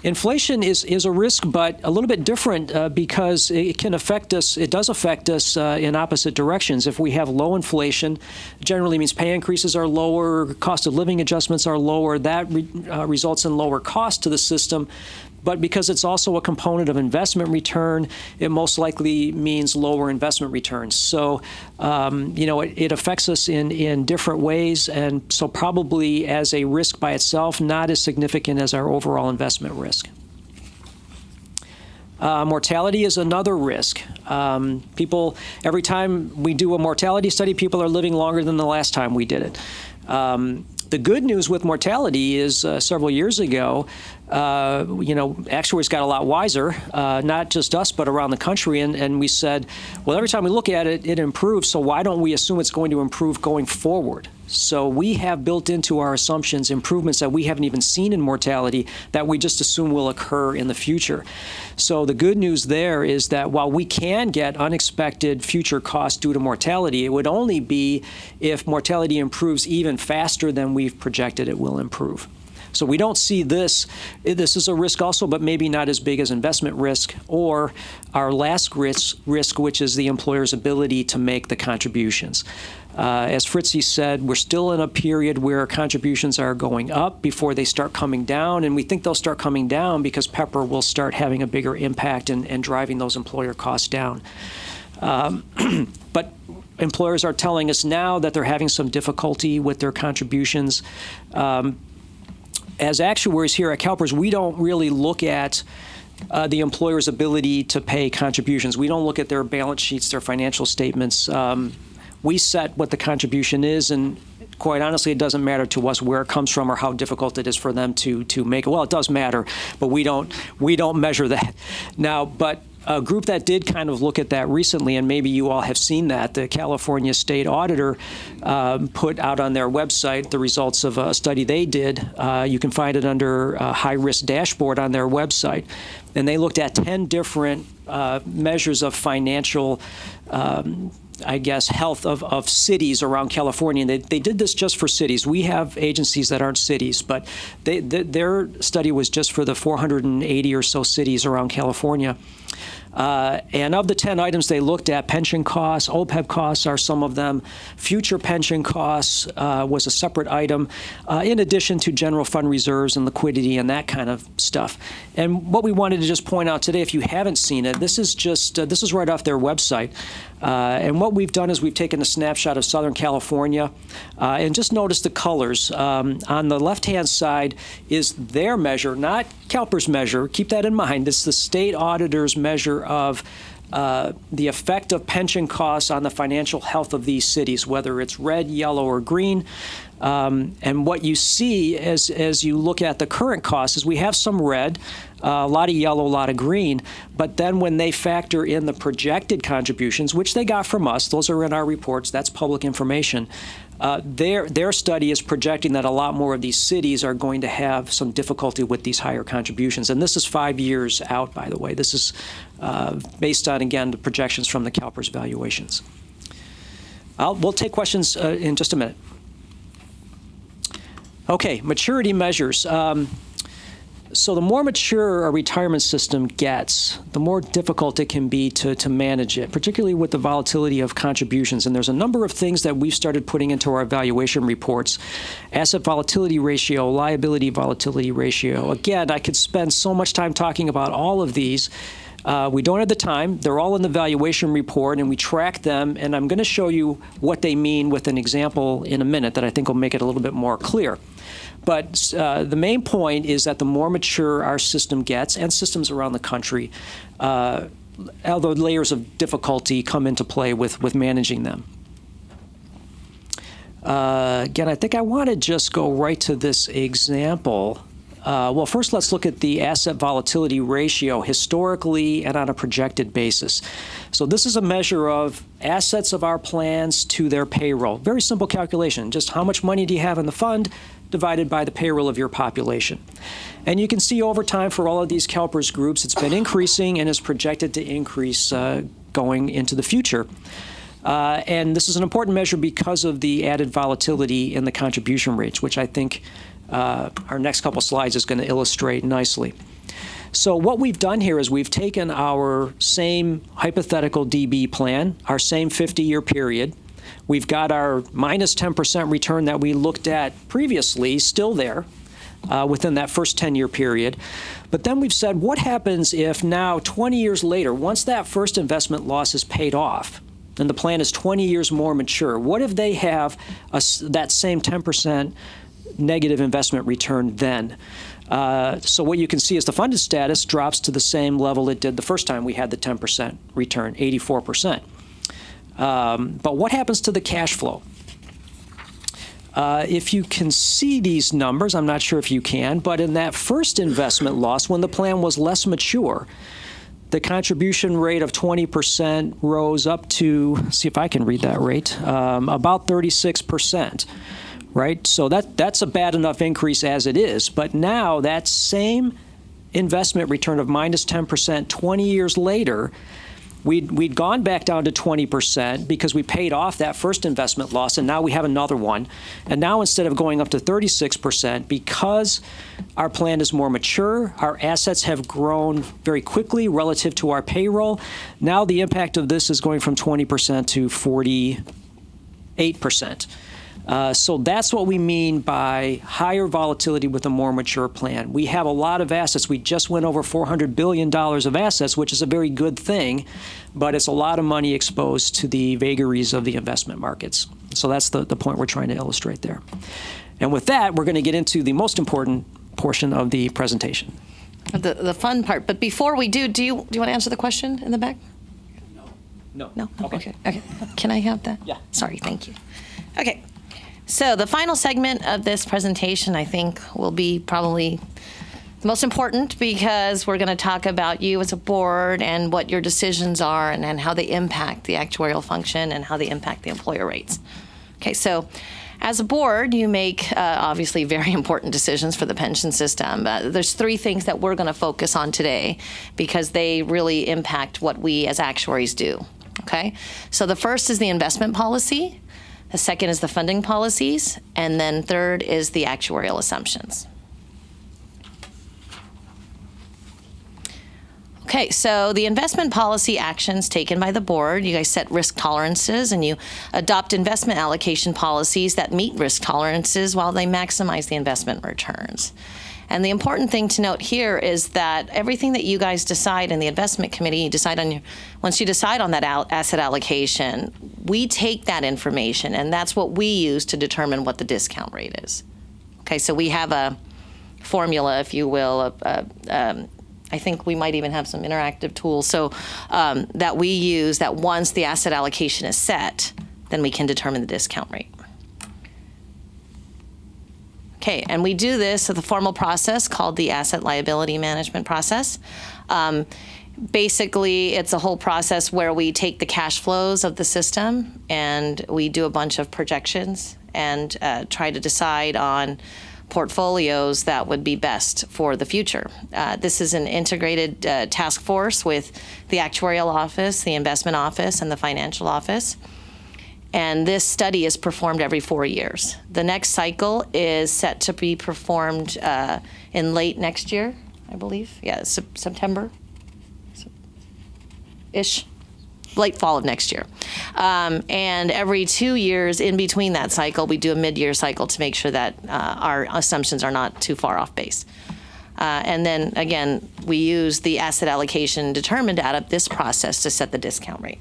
D: Inflation is a risk, but a little bit different because it can affect us. It does affect us in opposite directions. If we have low inflation, generally means pay increases are lower, cost of living adjustments are lower. That results in lower cost to the system. But because it's also a component of investment return, it most likely means lower investment returns. So, it affects us in different ways, and so probably as a risk by itself, not as significant as our overall investment risk. Mortality is another risk. Every time we do a mortality study, people are living longer than the last time we did it. The good news with mortality is several years ago, actuaries got a lot wiser, not just us, but around the country. And we said, well, every time we look at it, it improves. So why don't we assume it's going to improve going forward? So we have built into our assumptions improvements that we haven't even seen in mortality that we just assume will occur in the future. So the good news there is that while we can get unexpected future costs due to mortality, it would only be if mortality improves even faster than we've projected it will improve. So we don't see this. This is a risk also, but maybe not as big as investment risk or our last risk, which is the employer's ability to make the contributions. As Fritzy said, we're still in a period where contributions are going up before they start coming down, and we think they'll start coming down because Pepper will start having a bigger impact and driving those employer costs down. But employers are telling us now that they're having some difficulty with their contributions. As actuaries here at CalPERS, we don't really look at the employer's ability to pay contributions. We don't look at their balance sheets, their financial statements. We set what the contribution is, and quite honestly, it doesn't matter to us where it comes from or how difficult it is for them to make it. Well, it does matter, but we don't measure that. Now, but a group that did kind of look at that recently, and maybe you all have seen that, the California State Auditor put out on their website the results of a study they did. You can find it under high-risk dashboard on their website. And they looked at 10 different measures of financial health of cities around California. And they did this just for cities. We have agencies that aren't cities, but their study was just for the 480 or so cities around California. And of the 10 items they looked at, pension costs, OPEB costs are some of them. Future pension costs was a separate item, in addition to general fund reserves and liquidity and that kind of stuff. And what we wanted to just point out today, if you haven't seen it, this is just this is right off their website. And what we've done is we've taken a snapshot of Southern California and just notice the colors. On the left-hand side is their measure, not CalPERS measure. Keep that in mind. It's the state auditor's measure of the effect of pension costs on the financial health of these cities, whether it's red, yellow, or green. And what you see as you look at the current costs is we have some red, a lot of yellow, a lot of green, but then when they factor in the projected contributions, which they got from us, those are in our reports, that's public information, their study is projecting that a lot more of these cities are going to have some difficulty with these higher contributions. And this is 5 years out, by the way. This is based on, again, the projections from the CalPERS valuations. We'll take questions in just a minute. Okay, maturity measures. So the more mature a retirement system gets, the more difficult it can be to manage it, particularly with the volatility of contributions. And there's a number of things that we've started putting into our evaluation reports. Asset volatility ratio, liability volatility ratio. Again, I could spend so much time talking about all of these. We don't have the time. They're all in the valuation report, and we track them. And I'm going to show you what they mean with an example in a minute that I think will make it a little bit more clear. But the main point is that the more mature our system gets, and systems around the country, although layers of difficulty come into play with managing them. Again, I think I want to just go right to this example. Well, first let's look at the asset volatility ratio historically and on a projected basis. So this is a measure of assets of our plans to their payroll. Very simple calculation. Just how much money do you have in the fund divided by the payroll of your population. And you can see over time for all of these CalPERS groups, it's been increasing and is projected to increase going into the future. And this is an important measure because of the added volatility in the contribution rates, which I think our next couple slides is going to illustrate nicely. So what we've done here is we've taken our same hypothetical DB plan, our same 50-year period. We've got our minus 10% return that we looked at previously still there within that first 10-year period. But then we've said, what happens if now 20 years later, once that first investment loss is paid off, and the plan is 20 years more mature, what if they have that same 10% negative investment return then? So what you can see is the funded status drops to the same level it did the first time we had the 10% return, 84%. But what happens to the cash flow? If you can see these numbers, I'm not sure if you can, but in that first investment loss, when the plan was less mature, the contribution rate of 20% rose up to, see if I can read that rate, about 36%. Right? So that's a bad enough increase as it is. But now that same investment return of minus 10% 20 years later, we'd gone back down to 20% because we paid off that first investment loss, and now we have another one. And now instead of going up to 36%, because our plan is more mature, our assets have grown very quickly relative to our payroll, now the impact of this is going from 20% to 48%. So that's what we mean by higher volatility with a more mature plan. We have a lot of assets. We just went over $400 billion of assets, which is a very good thing, but it's a lot of money exposed to the vagaries of the investment markets. So that's the point we're trying to illustrate there. And with that, we're going to get into the most important portion of the presentation.
F: The fun part. But before we do you want to answer the question in the back?
D: No.
F: No?
D: Okay.
F: Okay. Can I have that?
D: Yeah.
F: Sorry, thank you. Okay. So the final segment of this presentation, I think, will be probably the most important because we're going to talk about you as a board and what your decisions are and how they impact the actuarial function and how they impact the employer rates. Okay, so as a board, you make obviously very important decisions for the pension system. There's three things that we're going to focus on today because they really impact what we as actuaries do. Okay, so the first is the investment policy. The second is the funding policies, and then third is the actuarial assumptions. Okay, so the investment policy actions taken by the board, you guys set risk tolerances and you adopt investment allocation policies that meet risk tolerances while they maximize the investment returns. And the important thing to note here is that everything that you guys decide in the investment committee, once you decide on that asset allocation, we take that information and that's what we use to determine what the discount rate is. Okay, so we have a formula, if you will, I think we might even have some interactive tools that we use that once the asset allocation is set, then we can determine the discount rate. Okay, and we do this with a formal process called the asset liability management process. Basically, it's a whole process where we take the cash flows of the system and we do a bunch of projections and try to decide on portfolios that would be best for the future. This is an integrated task force with the Actuarial Office, the Investment Office, and the Financial Office. And this study is performed every 4 years. The next cycle is set to be performed in late next year, I believe. Yeah, September-ish. Late fall of next year. And every 2 years in between that cycle, we do a mid-year cycle to make sure that our assumptions are not too far off base. And then, again, we use the asset allocation determined out of this process to set the discount rate.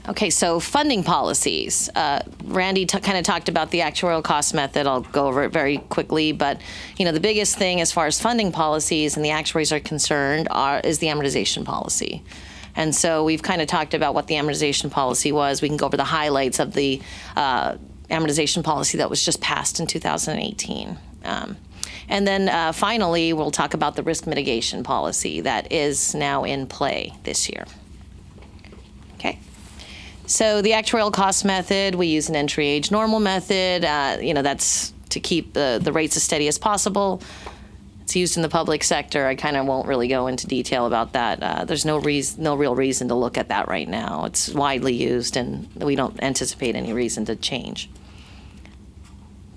F: Okay, so funding policies. Randy kind of talked about the actuarial cost method. I'll go over it very quickly, but the biggest thing as far as funding policies and the actuaries are concerned is the amortization policy. And so we've kind of talked about what the amortization policy was. We can go over the highlights of the amortization policy that was just passed in 2018. And then finally, we'll talk about the risk mitigation policy that is now in play this year. Okay. So the actuarial cost method, we use an entry age normal method. That's to keep the rates as steady as possible. It's used in the public sector. I kind of won't really go into detail about that. There's no real reason to look at that right now. It's widely used, and we don't anticipate any reason to change.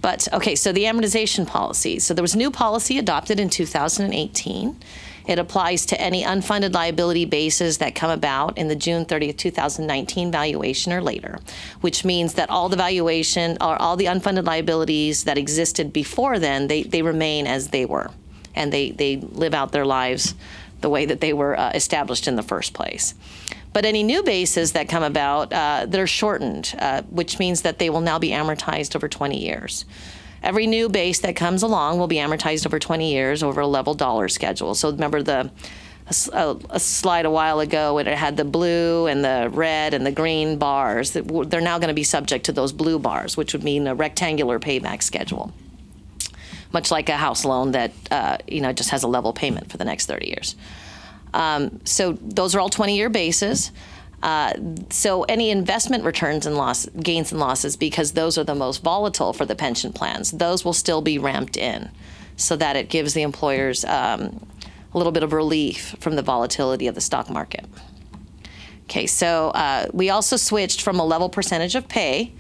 F: But, okay, so the amortization policy. So there was a new policy adopted in 2018. It applies to any unfunded liability bases that come about in the June 30th, 2019 valuation or later, which means that all the valuation or all the unfunded liabilities that existed before then, they remain as they were, and they live out their lives the way that they were established in the first place. But any new bases that come about, they're shortened, which means that they will now be amortized over 20 years. Every new base that comes along will be amortized over 20 years over a level dollar schedule. So remember a slide a while ago when it had the blue and the red and the green bars. They're now going to be subject to those blue bars, which would mean a rectangular payback schedule, much like a house loan that just has a level payment for the next 30 years. So those are all 20-year bases. So any investment returns and gains and losses, because those are the most volatile for the pension plans, those will still be ramped in so that it gives the employers a little bit of relief from the volatility of the stock market. Okay, so we also switched from a level percentage of pay,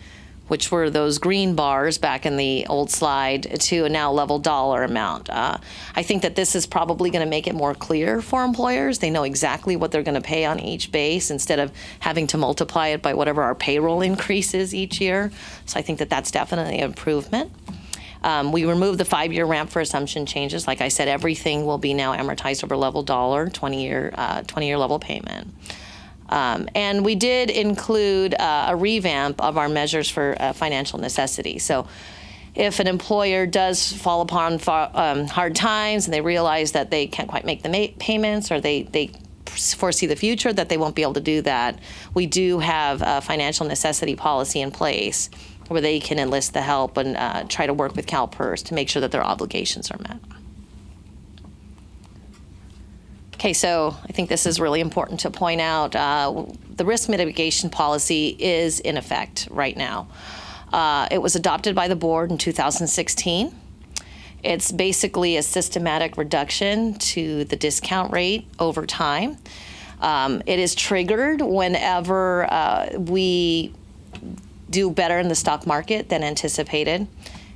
F: which were those green bars back in the old slide, to a now level dollar amount. I think that this is probably going to make it more clear for employers. They know exactly what they're going to pay on each base instead of having to multiply it by whatever our payroll increase is each year. So I think that that's definitely an improvement. We removed the 5-year ramp for assumption changes. Like I said, everything will be now amortized over level dollar, 20-year level payment. And we did include a revamp of our measures for financial necessity. So if an employer does fall upon hard times and they realize that they can't quite make the payments, or they foresee the future that they won't be able to do that, we do have a financial necessity policy in place where they can enlist the help and try to work with CalPERS to make sure that their obligations are met. Okay, so I think this is really important to point out. The risk mitigation policy is in effect right now. It was adopted by the board in 2016. It's basically a systematic reduction to the discount rate over time. It is triggered whenever we do better in the stock market than anticipated.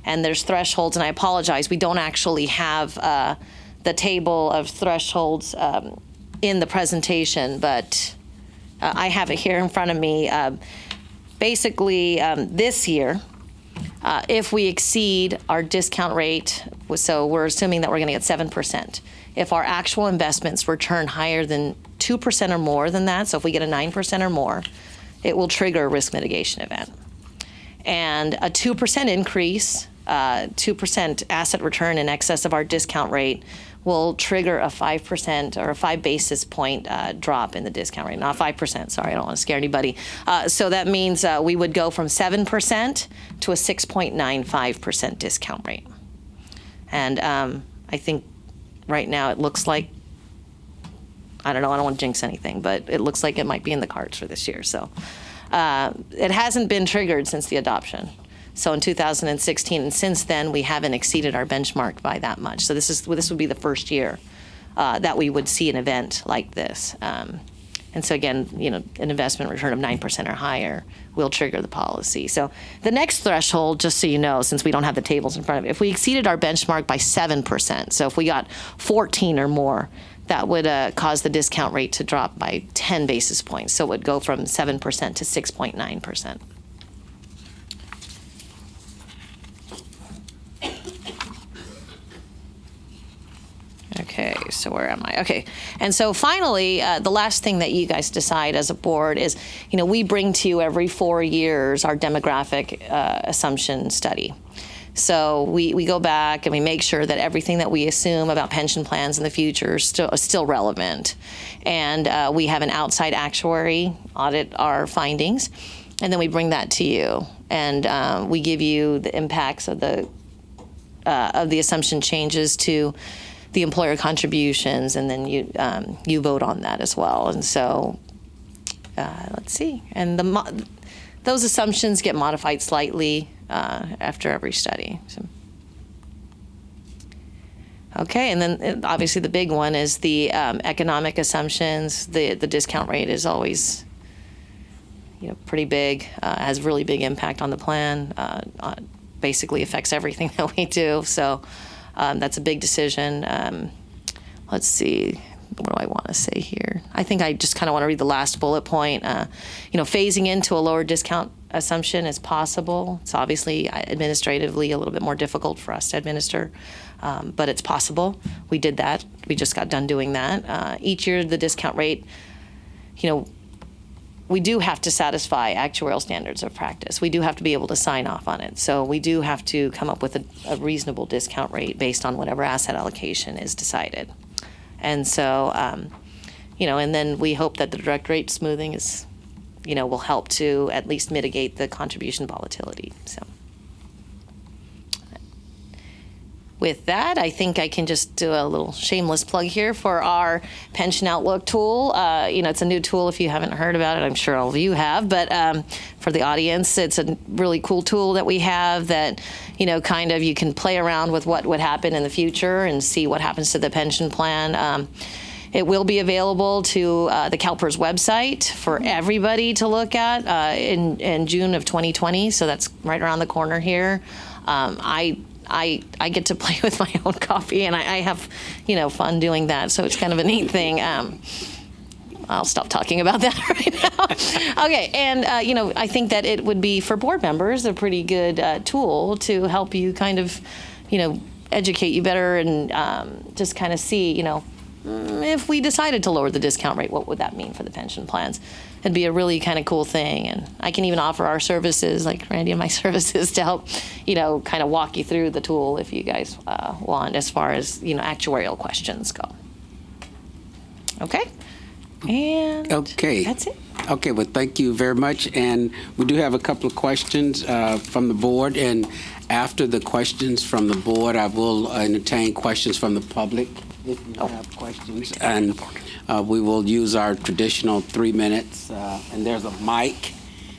F: And there's thresholds, and I apologize, we don't actually have the table of thresholds in the presentation, but I have it here in front of me. Basically, this year, if we exceed our discount rate, so we're assuming that we're going to get 7%. If our actual investments return higher than 2% or more than that, so if we get a 9% or more, it will trigger a risk mitigation event. And a 2% increase, 2% asset return in excess of our discount rate will trigger a 5% or a 5 basis point drop in the discount rate. Not 5%, sorry, I don't want to scare anybody. So that means we would go from 7% to a 6.95% discount rate. And I think right now it looks like, I don't know, I don't want to jinx anything, but it looks like it might be in the cards for this year. So it hasn't been triggered since the adoption. So in 2016, and since then, we haven't exceeded our benchmark by that much. So this would be the first year that we would see an event like this. And so again, an investment return of 9% or higher will trigger the policy. So the next threshold, just so you know, since we don't have the tables in front of it, if we exceeded our benchmark by 7%, so if we got 14 or more, that would cause the discount rate to drop by 10 basis points. So it would go from 7% to 6.9%. Okay, so where am I? Okay, and so finally, the last thing that you guys decide as a board is, we bring to you every 4 years our demographic assumption study. So we go back and we make sure that everything that we assume about pension plans in the future is still relevant. And we have an outside actuary audit our findings, and then we bring that to you. And we give you the impacts of the assumption changes to the employer contributions, and then you vote on that as well. And so let's see. And those assumptions get modified slightly after every study. So. Okay, and then obviously the big one is the economic assumptions. The discount rate is always pretty big, has really big impact on the plan, basically affects everything that we do. So that's a big decision. Let's see, what do I want to say here? I think I just kind of want to read the last bullet point. Phasing into a lower discount assumption is possible. It's obviously administratively a little bit more difficult for us to administer, but it's possible. We did that. We just got done doing that. Each year, the discount rate, we do have to satisfy actuarial standards of practice. We do have to be able to sign off on it. So we do have to come up with a reasonable discount rate based on whatever asset allocation is decided. And so, and then we hope that the direct rate smoothing is, will help to at least mitigate the contribution volatility. So with that, I think I can just do a little shameless plug here for our Pension Outlook tool. It's a new tool if you haven't heard about it. I'm sure all of you have, but for the audience, it's a really cool tool that we have that, kind of you can play around with what would happen in the future and see what happens to the pension plan. It will be available to the CalPERS website for everybody to look at in June of 2020, so that's right around the corner here. I get to play with my own copy, and I have, fun doing that. So it's kind of a neat thing. I'll stop talking about that right now. Okay, and I think that it would be for board members a pretty good tool to help you kind of, educate you better and just kind of see, if we decided to lower the discount rate, what would that mean for the pension plans? It'd be a really kind of cool thing. And I can even offer our services, like Randy and my services, to help, kind of walk you through the tool if you guys want, as far as, actuarial questions go. Okay? And
B: okay.
F: That's it.
B: Okay, well, thank you very much. And we do have a couple of questions from the board. And after the questions from the board, I will entertain questions from the public if you have questions. And we will use our traditional 3 minutes. And there's a mic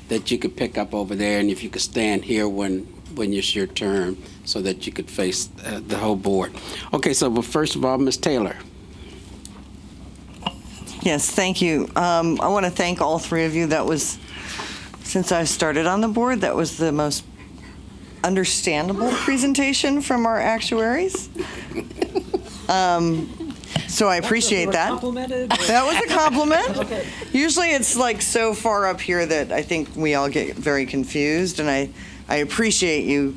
B: that you could pick up over there. And if you could stand here when it's your turn so that you could face the whole board. Okay, so but first of all, Ms. Taylor.
G: Yes, thank you. I want to thank all three of you. That was, since I started on the board, that was the most understandable presentation from our actuaries. So I appreciate that.
D: Complimented?
G: That was a compliment. Usually it's like so far up here that I think we all get very confused, and I appreciate you,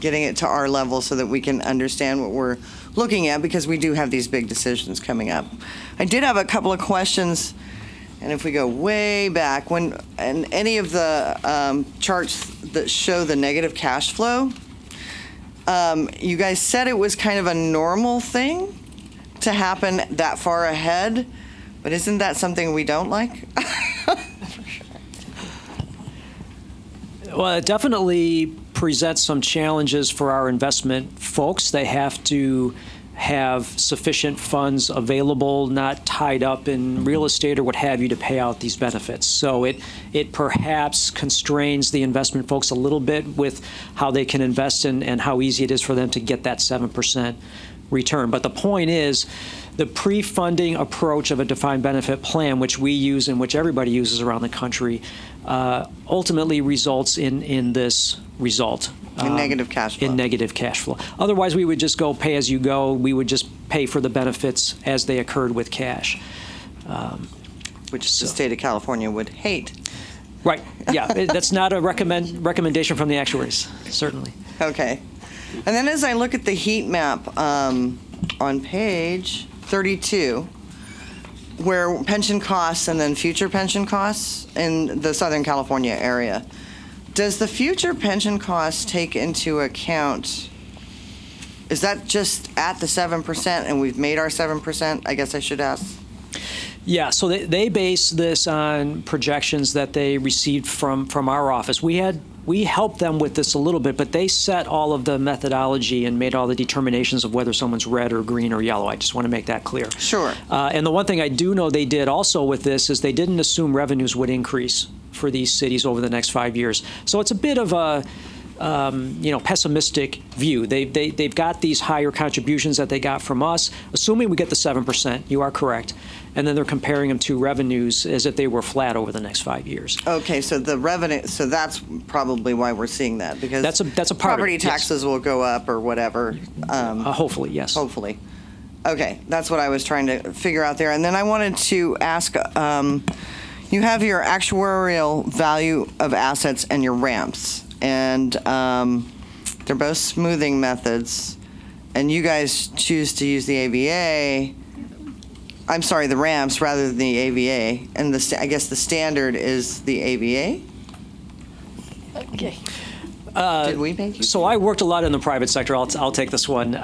G: getting it to our level so that we can understand what we're looking at, because we do have these big decisions coming up. I did have a couple of questions, and if we go way back, and any of the charts that show the negative cash flow, you guys said it was kind of a normal thing to happen that far ahead, but isn't that something we don't like?
D: Well, it definitely presents some challenges for our investment folks. They have to have sufficient funds available, not tied up in real estate or what have you, to pay out these benefits. So it perhaps constrains the investment folks a little bit with how they can invest and how easy it is for them to get that 7% return. But the point is, the pre-funding approach of a defined benefit plan, which we use and which everybody uses around the country, ultimately results in this result.
G: In negative cash flow.
D: In negative cash flow. Otherwise, we would just go pay as you go. We would just pay for the benefits as they occurred with cash.
G: Which the state of California would hate.
D: Right. Yeah. That's not a recommendation from the actuaries, certainly.
G: Okay. And then as I look at the heat map on page 32, where pension costs and then future pension costs in the Southern California area, does the future pension costs take into account, is that just at the 7% and we've made our 7%? I guess I should ask.
D: Yeah, so they base this on projections that they received from our office. We helped them with this a little bit, but they set all of the methodology and made all the determinations of whether someone's red or green or yellow. I just want to make that clear.
G: Sure.
D: And the one thing I do know they did also with this is they didn't assume revenues would increase for these cities over the next 5 years. So it's a bit of a pessimistic view. They've got these higher contributions that they got from us, assuming we get the 7%. You are correct. And then they're comparing them to revenues as if they were flat over the next 5 years.
G: Okay, so the revenue, so that's probably why we're seeing that, because
D: that's a part of
G: property
D: it,
G: taxes will go up or whatever.
D: Hopefully, yes.
G: Hopefully. Okay, that's what I was trying to figure out there. And then I wanted to ask, you have your actuarial value of assets and your ramps, and they're both smoothing methods, and you guys choose to use the AVA. I'm sorry, the ramps rather than the AVA, and I guess the standard is the AVA?
F: Okay.
G: Did we make you?
D: So I worked a lot in the private sector. I'll take this one.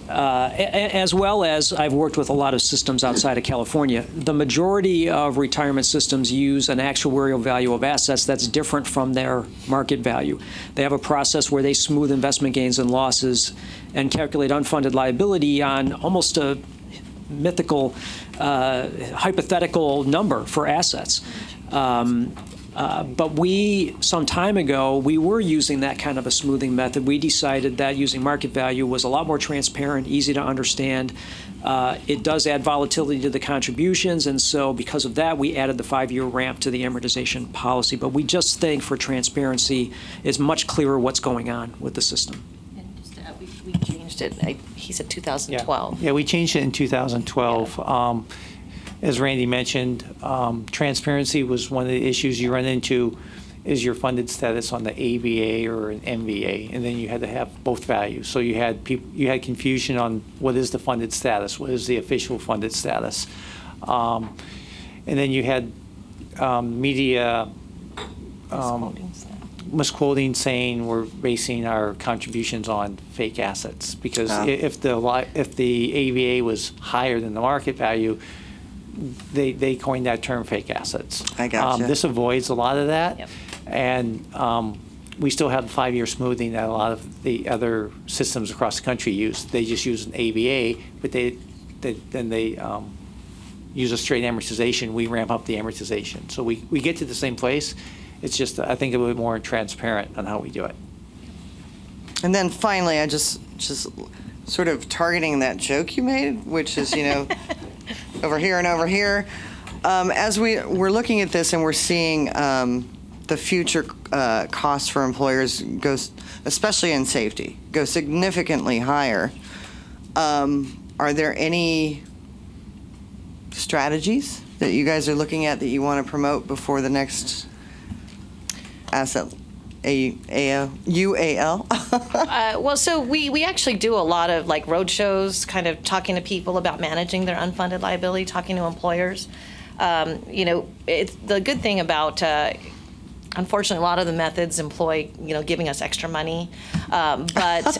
D: As well as I've worked with a lot of systems outside of California. The majority of retirement systems use an actuarial value of assets that's different from their market value. They have a process where they smooth investment gains and losses and calculate unfunded liability on almost a mythical, hypothetical number for assets. But some time ago, we were using that kind of a smoothing method. We decided that using market value was a lot more transparent, easy to understand. It does add volatility to the contributions, and so because of that, we added the 5-year ramp to the amortization policy. But we just think for transparency, it's much clearer what's going on with the system.
F: And just we changed it. He said 2012.
C: Yeah, we changed it in 2012. As Randy mentioned, transparency was one of the issues you run into. Is your funded status on the AVA or an MVA, and then you had to have both values. So you had confusion on what is the funded status, what is the official funded status, and then you had media misquoting saying we're basing our contributions on fake assets, because if the AVA was higher than the market value, they coined that term fake assets.
G: I gotcha.
C: This avoids a lot of that.
F: Yep.
C: And we still have 5-year smoothing that a lot of the other systems across the country use. They just use an AVA, but they use a straight amortization. We ramp up the amortization. So we get to the same place. It's just, I think, a little bit more transparent on how we do it.
G: And then finally, I just sort of targeting that joke you made, which is, over here and over here. As we're looking at this and we're seeing the future costs for employers go, especially in safety, go significantly higher. Are there any strategies that you guys are looking at that you want to promote before the next asset UAL?
F: Well, so we actually do a lot of like road shows, kind of talking to people about managing their unfunded liability, talking to employers. It's the good thing about, unfortunately, a lot of the methods employ, giving us extra money. But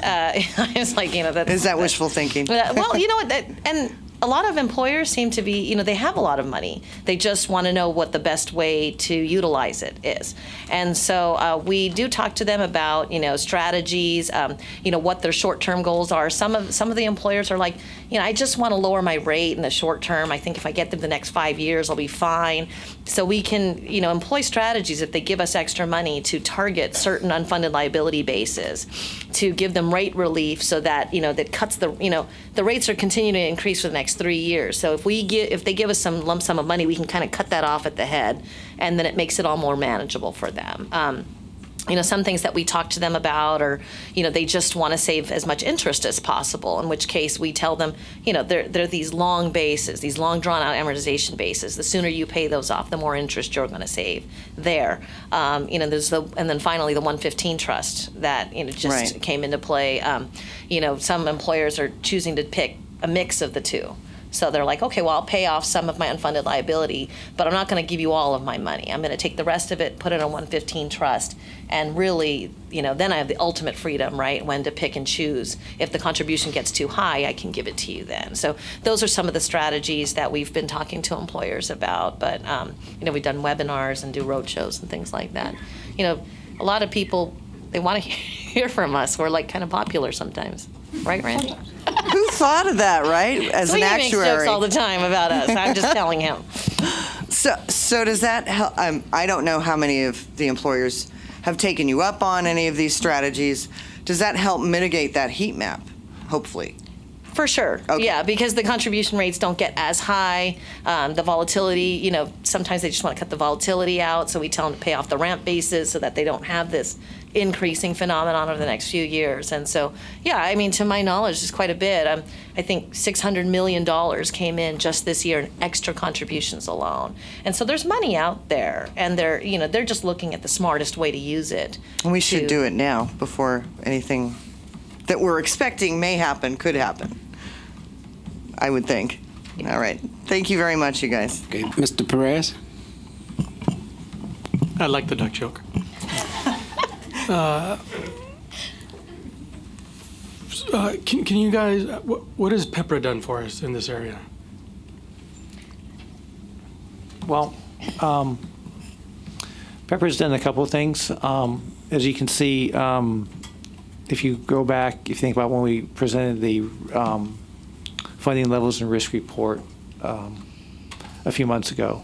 F: it's like, that's...
G: Is that wishful thinking?
F: Well, you know what, and a lot of employers seem to be, they have a lot of money. They just want to know what the best way to utilize it is. And so we do talk to them about, strategies, what their short-term goals are. Some of the employers are like, I just want to lower my rate in the short term. I think if I get them the next 5 years, I'll be fine. So we can, employ strategies if they give us extra money to target certain unfunded liability bases, to give them rate relief so that, that cuts the rates are continuing to increase for the next 3 years. So if they give us some lump sum of money, we can kind of cut that off at the head, and then it makes it all more manageable for them. Some things that we talk to them about are, they just want to save as much interest as possible, in which case we tell them, they're these long bases, these long drawn-out amortization bases. The sooner you pay those off, the more interest you're going to save there. There's and then finally the 115 trust that, just
G: Right.
F: came into play. Some employers are choosing to pick a mix of the two. So they're like, okay, well, I'll pay off some of my unfunded liability, but I'm not going to give you all of my money. I'm going to take the rest of it, put it in a 115 trust, and really, then I have the ultimate freedom, right, when to pick and choose. If the contribution gets too high, I can give it to you then. So those are some of the strategies that we've been talking to employers about. But, we've done webinars and do road shows and things like that. A lot of people, they want to hear from us. We're like kind of popular sometimes. Right, Randy?
G: Who thought of that, right? As
F: Sweeney
G: an
F: makes
G: actuary.
F: jokes all the time about us. I'm just telling him.
G: So does that help? I don't know how many of the employers have taken you up on any of these strategies. Does that help mitigate that heat map, hopefully?
F: For sure.
G: Okay.
F: Yeah, because the contribution rates don't get as high. The volatility, sometimes they just want to cut the volatility out, so we tell them to pay off the ramp bases so that they don't have this increasing phenomenon over the next few years. And so, yeah, to my knowledge, it's quite a bit. I think $600 million came in just this year in extra contributions alone. And so there's money out there, and they're just looking at the smartest way to use it.
G: And we should do it now before anything that we're expecting may happen could happen, I would think. All right. Thank you very much, you guys.
B: Okay, Mr. Perez?
H: I like the duck joke. Can you guys, what has PEPRA done for us in this area?
C: Well, Pepper's done a couple of things. As you can see, if you go back, if you think about when we presented the funding levels and risk report a few months ago,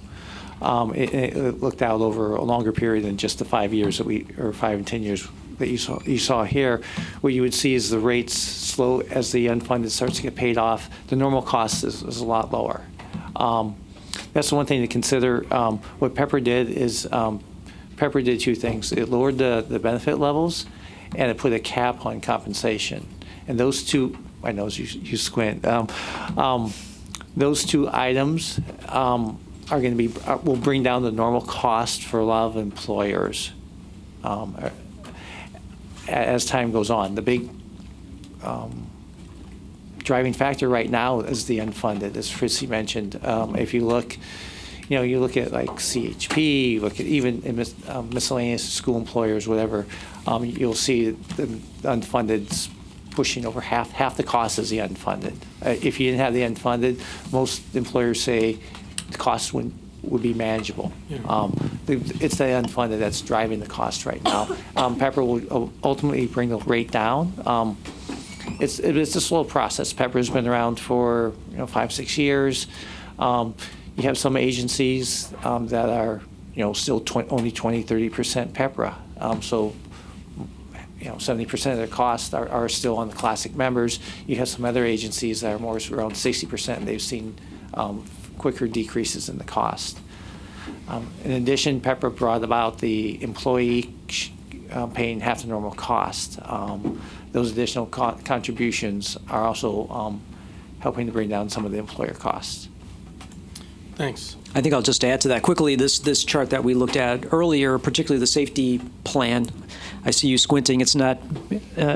C: it looked out over a longer period than just the 5 years or 5 and 10 years that you saw here. What you would see is the rates slow as the unfunded starts to get paid off. The normal cost is a lot lower. That's the one thing to consider. What Pepper did is Pepper did two things. It lowered the benefit levels, and it put a cap on compensation. And those two, I know you squint. Those two items are going to be will bring down the normal cost for a lot of employers as time goes on. The big driving factor right now is the unfunded, as Fritzy mentioned. If you look, you look at like CHP, you look at even in miscellaneous school employers, whatever, you'll see the unfunded's pushing over half the cost is the unfunded. If you didn't have the unfunded, most employers say the cost would be manageable.
H: Yeah.
C: It's the unfunded that's driving the cost right now. Pepper will ultimately bring the rate down. It's a slow process. Pepper's been around for 5-6 years. You have some agencies that are still only 20-30% PEPRA. So 70% of their costs are still on the classic members. You have some other agencies that are more around 60%, and they've seen quicker decreases in the cost. In addition, PEPRA brought about the employee paying half the normal cost. Those additional contributions are also helping to bring down some of the employer costs.
H: Thanks.
D: I think I'll just add to that quickly. This chart that we looked at earlier, particularly the safety plan, I see you squinting. It's not,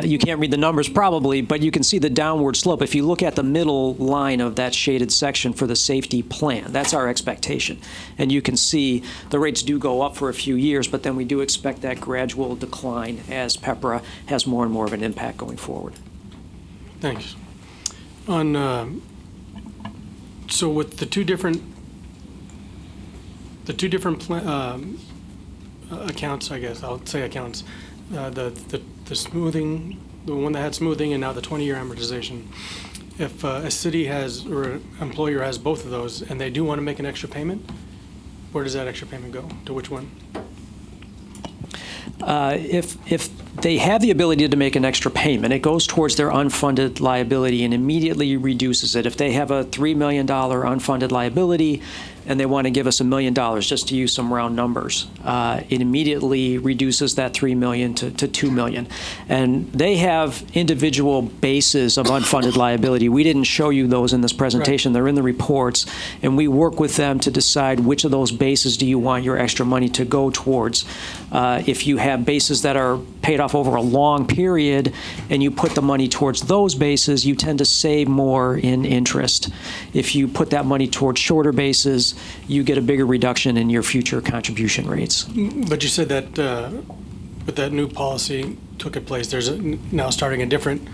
D: you can't read the numbers probably, but you can see the downward slope. If you look at the middle line of that shaded section for the safety plan, that's our expectation. And you can see the rates do go up for a few years, but then we do expect that gradual decline as PEPRA has more and more of an impact going forward.
H: Thanks. On so with the two different accounts, I guess I'll say accounts, the smoothing, the one that had smoothing, and now the 20-year amortization. If a city has or an employer has both of those, and they do want to make an extra payment, where does that extra payment go? To which one?
D: If they have the ability to make an extra payment, it goes towards their unfunded liability and immediately reduces it. If they have a $3 million unfunded liability and they want to give us $1 million, just to use some round numbers, it immediately reduces that $3 million to $2 million. And they have individual bases of unfunded liability. We didn't show you those in this presentation. Right. They're in the reports, and we work with them to decide which of those bases do you want your extra money to go towards. If you have bases that are paid off over a long period and you put the money towards those bases, you tend to save more in interest. If you put that money towards shorter bases, you get a bigger reduction in your future contribution rates.
H: But you said that with that new policy took place, there's now starting a different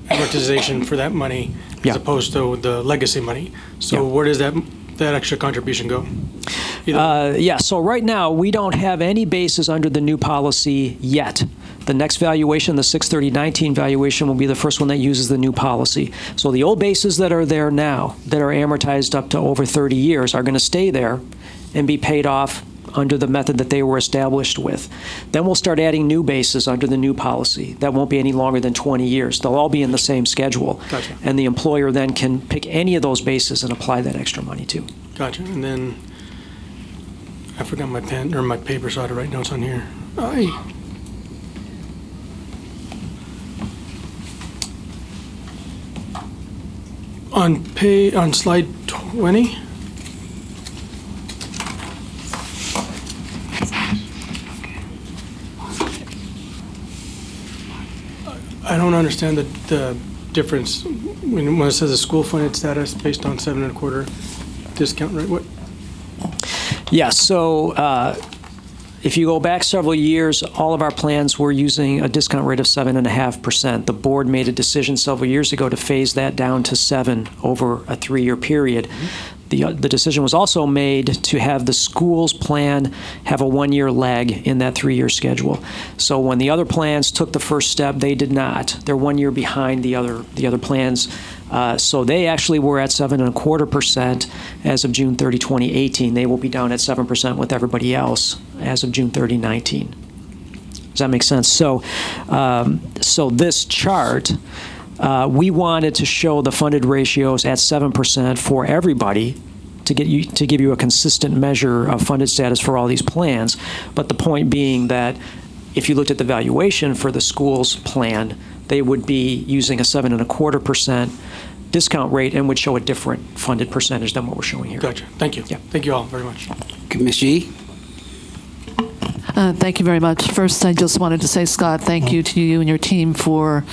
H: amortization for that money as opposed to the legacy money. So where does that extra contribution go?
D: So right now we don't have any bases under the new policy yet. The next valuation, the 6/30/19 valuation, will be the first one that uses the new policy. So the old bases that are there now, that are amortized up to over 30 years, are going to stay there and be paid off under the method that they were established with. Then we'll start adding new bases under the new policy. That won't be any longer than 20 years. They'll all be in the same schedule.
H: Gotcha.
D: And the employer then can pick any of those bases and apply that extra money to.
H: Gotcha. And then I forgot my pen or my paper, so I had to write notes on here. On slide 20. I don't understand the difference when it says a school funded status based on 7 1/4 discount rate. What?
D: Yeah, so if you go back several years, all of our plans were using a discount rate of 7.5%. The board made a decision several years ago to phase that down to 7 over a 3-year period. The decision was also made to have the school's plan have a 1-year lag in that 3-year schedule. So when the other plans took the first step, they did not. They're 1 year behind the other plans. So they actually were at 7.25% as of June 30, 2018. They will be down at 7% with everybody else as of June 30, 19. Does that make sense? So, so this chart, we wanted to show the funded ratios at 7% for everybody to give you a consistent measure of funded status for all these plans. But the point being that if you looked at the valuation for the school's plan, they would be using a 7.25% discount rate and would show a different funded percentage than what we're showing here.
H: Gotcha. Thank you.
D: Yeah.
H: Thank you all very much.
B: Commissioner Yee?
E: Thank you very much. First, I just wanted to say, Scott, thank you to you and your team for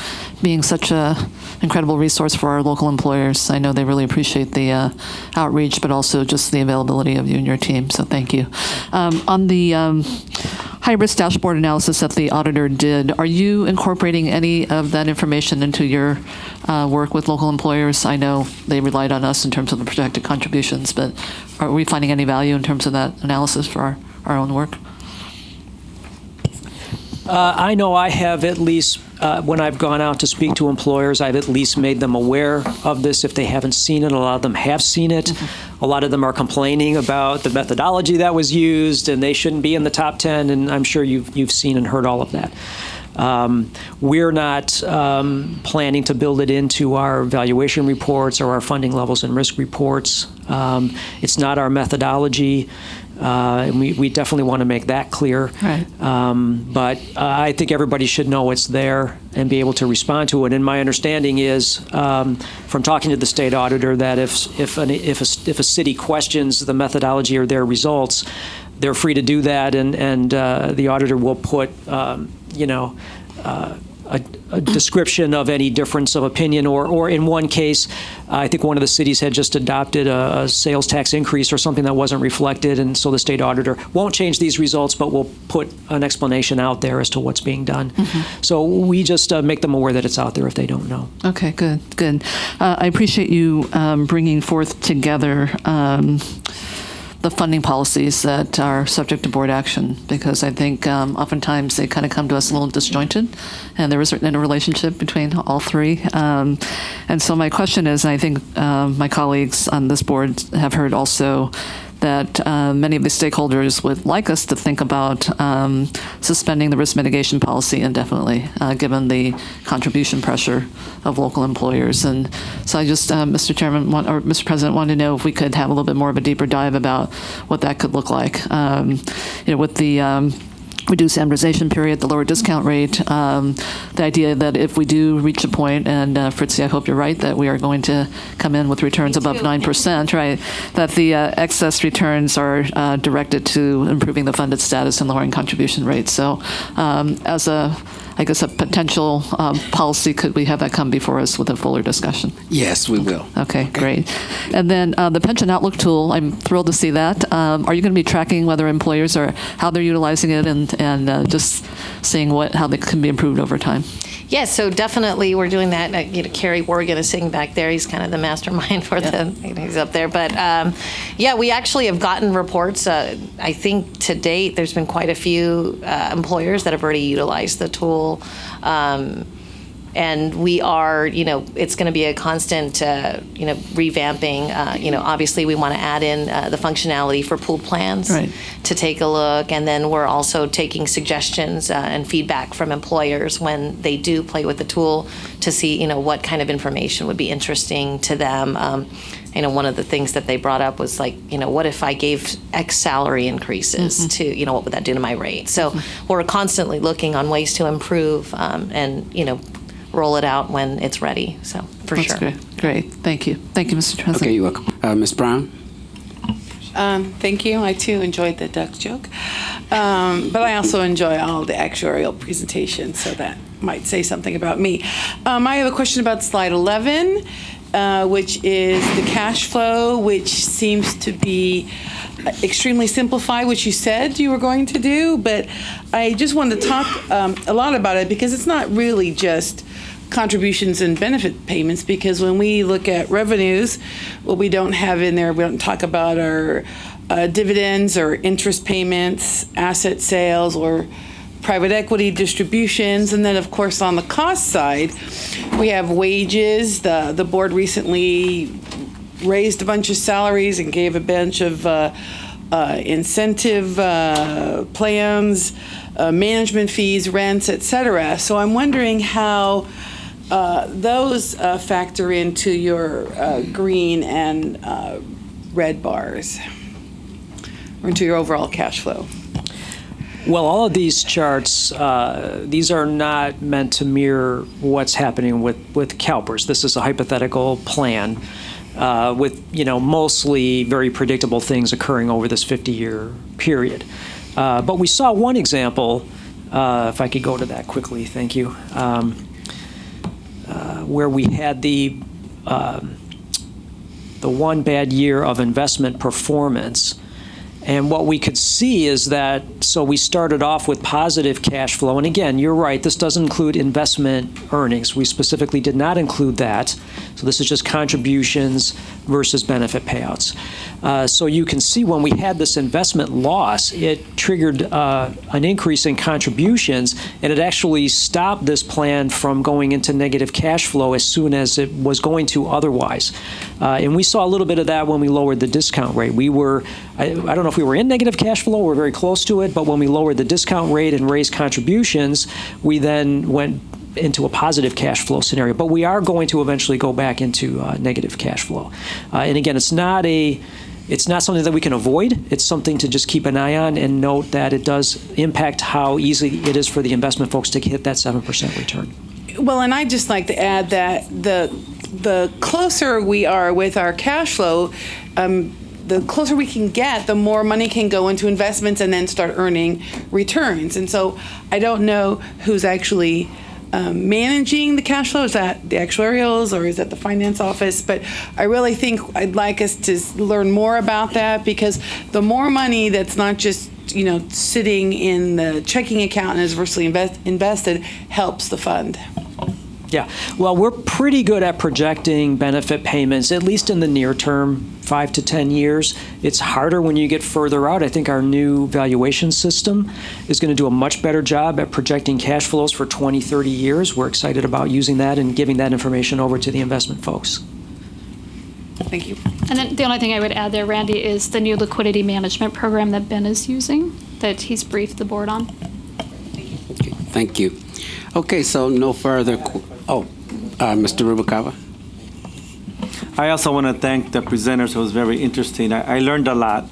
E: being such an incredible resource for our local employers. I know they really appreciate the outreach, but also just the availability of you and your team, so thank you. On the high-risk dashboard analysis that the auditor did, are you incorporating any of that information into your work with local employers? I know they relied on us in terms of the projected contributions, but are we finding any value in terms of that analysis for our own work?
D: I know I have at least, when I've gone out to speak to employers, I've at least made them aware of this if they haven't seen it. A lot of them have seen it. Mm-hmm. A lot of them are complaining about the methodology that was used, and they shouldn't be in the top 10, and I'm sure you've seen and heard all of that. We're not planning to build it into our valuation reports or our funding levels and risk reports. It's not our methodology. And we definitely want to make that clear.
E: Right.
D: But I think everybody should know it's there and be able to respond to it. And my understanding is, from talking to the state auditor, that if a city questions the methodology or their results, they're free to do that, and the auditor will put, a description of any difference of opinion, or in one case, I think one of the cities had just adopted a sales tax increase or something that wasn't reflected, and so the state auditor won't change these results, but will put an explanation out there as to what's being done. So we just make them aware that it's out there if they don't know.
E: Okay, good. I appreciate you bringing forth together the funding policies that are subject to board action, because I think oftentimes they kind of come to us a little disjointed, and there isn't a relationship between all three. And so my question is, and I think my colleagues on this board have heard also, that many of the stakeholders would like us to think about suspending the risk mitigation policy indefinitely, given the contribution pressure of local employers. And so I just, Mr. Chairman, Mr. President, wanted to know if we could have a little bit more of a deeper dive about what that could look like. With the reduced amortization period, the lower discount rate, the idea that if we do reach a point, and Fritzy, I hope you're right, that we are going to come in with returns above 9%, right, that the excess returns are directed to improving the funded status and lowering contribution rates. So as a potential policy, could we have that come before us with a fuller discussion?
B: Yes, we will.
E: Okay, great. And then the pension outlook tool, I'm thrilled to see that. Are you going to be tracking whether employers are, how they're utilizing it, and just seeing how they can be improved over time?
F: Yes, so definitely we're doing that. Kerry Worgan is sitting back there. He's kind of the mastermind for he's up there. But we actually have gotten reports. I think to date there's been quite a few employers that have already utilized the tool. And we are, it's going to be a constant, revamping. Obviously we want to add in the functionality for pooled plans to take a look. And then we're also taking suggestions and feedback from employers when they do play with the tool to see, what kind of information would be interesting to them. One of the things that they brought up was like, what if I gave X salary increases to, what would that do to my rate? So we're constantly looking on ways to improve and, roll it out when it's ready. So for
E: That's
F: sure.
E: Great. Thank you, Mr. President.
B: Okay, you're welcome. Ms. Brown?
I: Thank you. I too enjoyed the duck joke, but I also enjoy all the actuarial presentations, so that might say something about me. I have a question about slide 11, which is the cash flow, which seems to be extremely simplified, which you said you were going to do, but I just wanted to talk a lot about it, because it's not really just contributions and benefit payments, because when we look at revenues, what we don't have in there, we don't talk about our dividends or interest payments, asset sales, or private equity distributions. And then of course on the cost side, we have wages. The board recently raised a bunch of salaries and gave a bunch of incentive plans, management fees, rents, etc. So I'm wondering how those factor into your green and red bars, or into your overall cash flow.
D: Well, all of these charts, these are not meant to mirror what's happening with CalPERS. This is a hypothetical plan with, mostly very predictable things occurring over this 50-year period. But we saw one example, if I could go to that quickly, thank you, where we had the one bad year of investment performance. And what we could see is that, so we started off with positive cash flow. And again, you're right, this doesn't include investment earnings. We specifically did not include that. So this is just contributions versus benefit payouts. So you can see when we had this investment loss, it triggered an increase in contributions, and it actually stopped this plan from going into negative cash flow as soon as it was going to otherwise. And we saw a little bit of that when we lowered the discount rate. We were, I don't know if we were in negative cash flow, we're very close to it, but when we lowered the discount rate and raised contributions, we then went into a positive cash flow scenario. But we are going to eventually go back into negative cash flow. And again, it's not a It's not something that we can avoid. It's something to just keep an eye on and note that it does impact how easy it is for the investment folks to hit that 7% return.
I: Well, and I'd just like to add that the closer we are with our cash flow, the closer we can get, the more money can go into investments and then start earning returns. And so I don't know who's actually managing the cash flow. Is that the actuarials or is that the finance office? But I really think I'd like us to learn more about that, because the more money that's not just sitting in the checking account and is virtually invested helps the fund.
D: Yeah, well, we're pretty good at projecting benefit payments, at least in the near term, 5 to 10 years. It's harder when you get further out. I think our new valuation system is going to do a much better job at projecting cash flows for 20, 30 years. We're excited about using that and giving that information over to the investment folks.
I: Thank you.
A: And then the only thing I would add there, Randy, is the new liquidity management program that Ben is using, that he's briefed the board on.
B: Okay, thank you. Okay, so no further. Mr. Rubalcaba.
J: I also want to thank the presenters. It was very interesting. I learned a lot.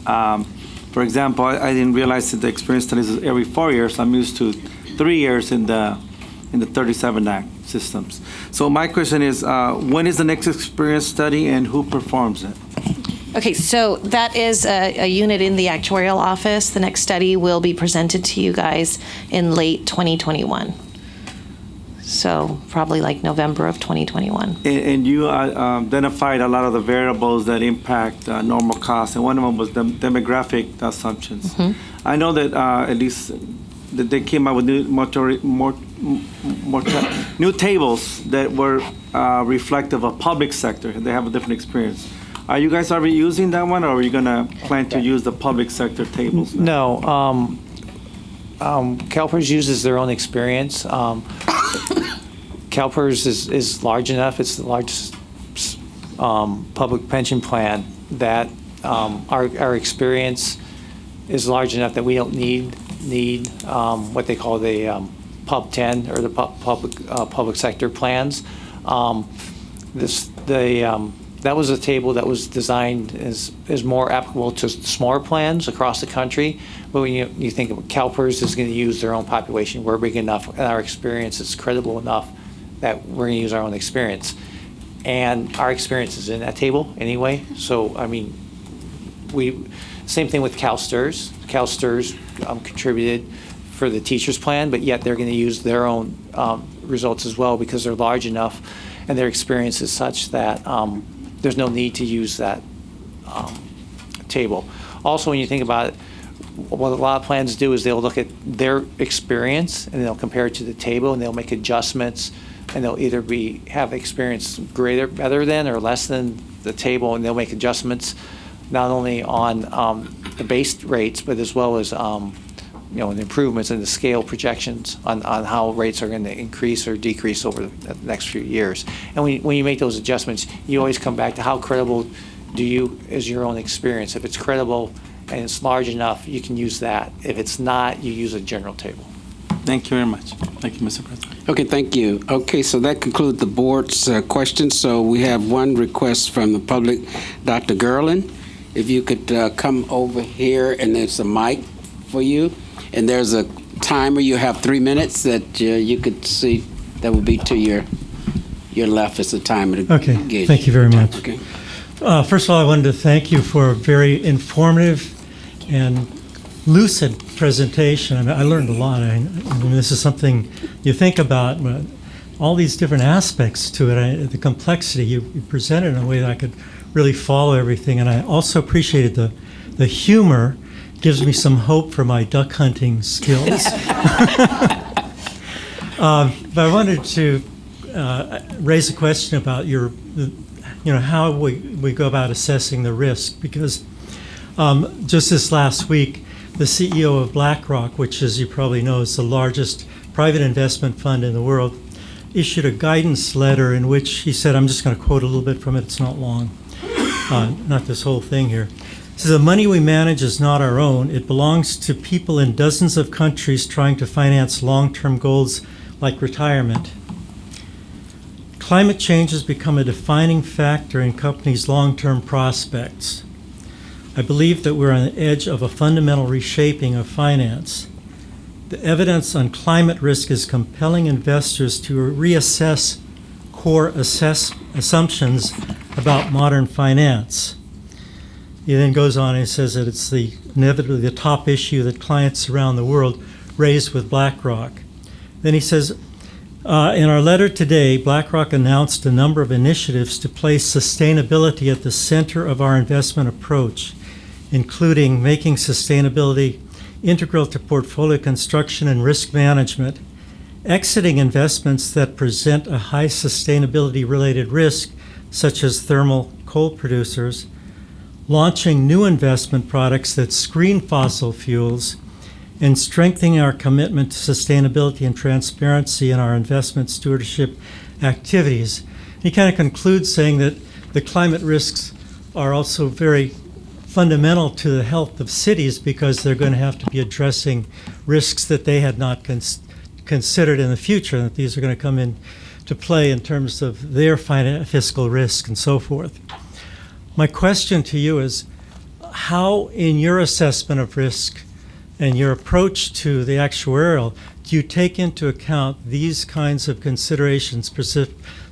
J: For example, I didn't realize that the experience studies is every 4 years. I'm used to 3 years in the 37 Act systems. So my question is, when is the next experience study and who performs it?
F: Okay, so that is a unit in the actuarial office. The next study will be presented to you guys in late 2021. So probably like November of 2021.
J: And you identified a lot of the variables that impact normal costs, and one of them was the demographic assumptions. Mm-hmm. I know that at least that they came out with new tables that were reflective of public sector. They have a different experience. Are you guys already using that one, or are you going to plan to use the public sector tables now?
C: No. CalPERS uses their own experience. CalPERS is large enough. It's the largest public pension plan that our experience is large enough that we don't need what they call the Pub 10 or the public sector plans. That was a table that was designed as more applicable to smaller plans across the country. But when you think of CalPERS is going to use their own population, we're big enough, and our experience is credible enough that we're going to use our own experience. And our experience is in that table anyway. So, I mean, same thing with CalSTRS. CalSTRS contributed for the teacher's plan, but yet they're going to use their own results as well because they're large enough and their experience is such that there's no need to use that table. Also, when you think about it, what a lot of plans do is they'll look at their experience and they'll compare it to the table and they'll make adjustments, and they'll either have experience better than or less than the table, and they'll make adjustments not only on the base rates but as well as the improvements in the scale projections on how rates are going to increase or decrease over the next few years. And when you make those adjustments, you always come back to how credible is your own experience. If it's credible and it's large enough, you can use that. If it's not, you use a general table.
J: Thank you very much. Thank you, Mr. President.
B: Okay, thank you. Okay, so that concludes the board's questions. So we have one request from the public. Dr. Gerlin, if you could come over here, and there's a mic for you. And there's a timer. You have 3 minutes that you could see. That would be to your left as a timer.
K: Okay, thank you very much. Okay. First of all, I wanted to thank you for a very informative and lucid presentation. I mean, I learned a lot. I mean, this is something you think about, but all these different aspects to it, the complexity. You presented in a way that I could really follow everything. And I also appreciated the humor. Gives me some hope for my duck hunting skills. But I wanted to raise a question about how we go about assessing the risk, because just this last week, the CEO of BlackRock, which, as you probably know, is the largest private investment fund in the world, issued a guidance letter in which he said, I'm just going to quote a little bit from it, it's not long, not this whole thing here. It says, the money we manage is not our own. It belongs to people in dozens of countries trying to finance long-term goals like retirement. Climate change has become a defining factor in companies' long-term prospects. I believe that we're on the edge of a fundamental reshaping of finance. The evidence on climate risk is compelling investors to reassess core assumptions about modern finance. He then goes on and says that it's inevitably the top issue that clients around the world raise with BlackRock. Then he says, in our letter today, BlackRock announced a number of initiatives to place sustainability at the center of our investment approach, including making sustainability integral to portfolio construction and risk management, exiting investments that present a high sustainability-related risk, such as thermal coal producers, launching new investment products that screen fossil fuels, and strengthening our commitment to sustainability and transparency in our investment stewardship activities. He kind of concludes saying that the climate risks are also very fundamental to the health of cities because they're going to have to be addressing risks that they had not considered in the future, and that these are going to come into play in terms of their fiscal risk and so forth. My question to you is, how, in your assessment of risk and your approach to the actuarial, do you take into account these kinds of considerations,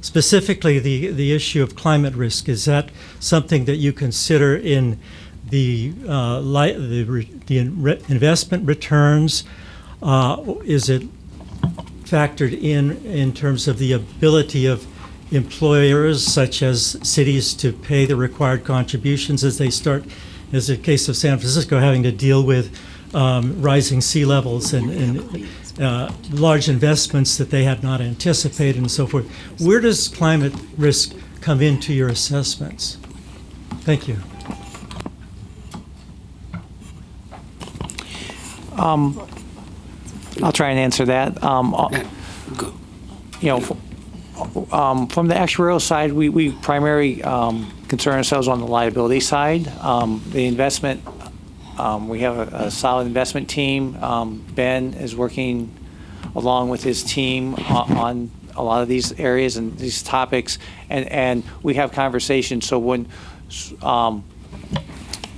K: specifically the issue of climate risk? Is that something that you consider in the investment returns? Is it factored in terms of the ability of employers, such as cities, to pay the required contributions as they start, as the case of San Francisco, having to deal with rising sea levels and large investments that they had not anticipated and so forth? Where does climate risk come into your assessments? Thank you.
C: I'll try and answer that. From the actuarial side, we primarily concern ourselves on the liability side. The investment, we have a solid investment team. Ben is working along with his team on a lot of these areas and these topics, and we have conversations. So when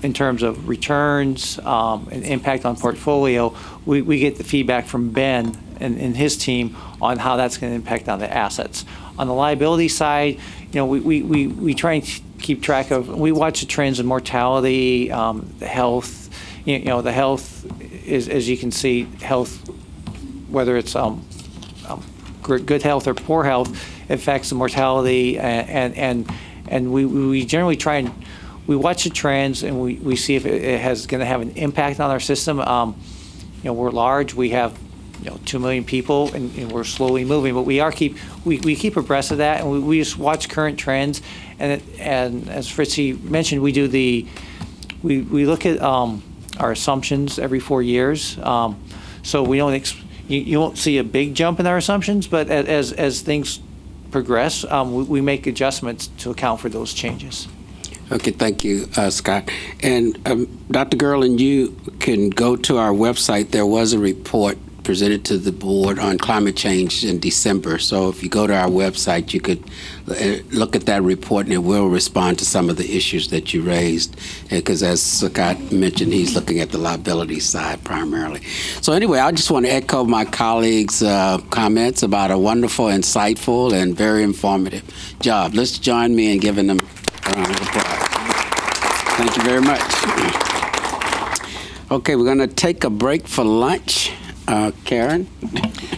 C: in terms of returns and impact on portfolio, we get the feedback from Ben and his team on how that's going to impact on the assets. On the liability side, we try and keep track of, we watch the trends in mortality, the health. The health is, as you can see, health, whether it's good health or poor health, affects the mortality, and we generally try and we watch the trends, and we see if it has going to have an impact on our system. We're large. We have 2 million people, and we're slowly moving. But we keep abreast of that, and we just watch current trends. And as Fritzy mentioned, we look at our assumptions every 4 years. So we don't you won't see a big jump in our assumptions, but as things progress, we make adjustments to account for those changes.
B: Okay, thank you, Scott. And Dr. Gerland, you can go to our website. There was a report presented to the board on climate change in December. So if you go to our website, you could look at that report, and it will respond to some of the issues that you raised. Because as Scott mentioned, he's looking at the liability side primarily. So anyway, I just want to echo my colleagues' comments about a wonderful, insightful, and very informative job. Let's join me in giving them a round of applause. Thank you very much. Okay, we're going to take a break for lunch. Karen?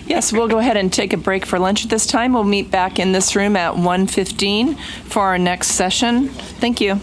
L: Yes, we'll go ahead and take a break for lunch at this time. We'll meet back in this room at 1:15 for our next session. Thank you.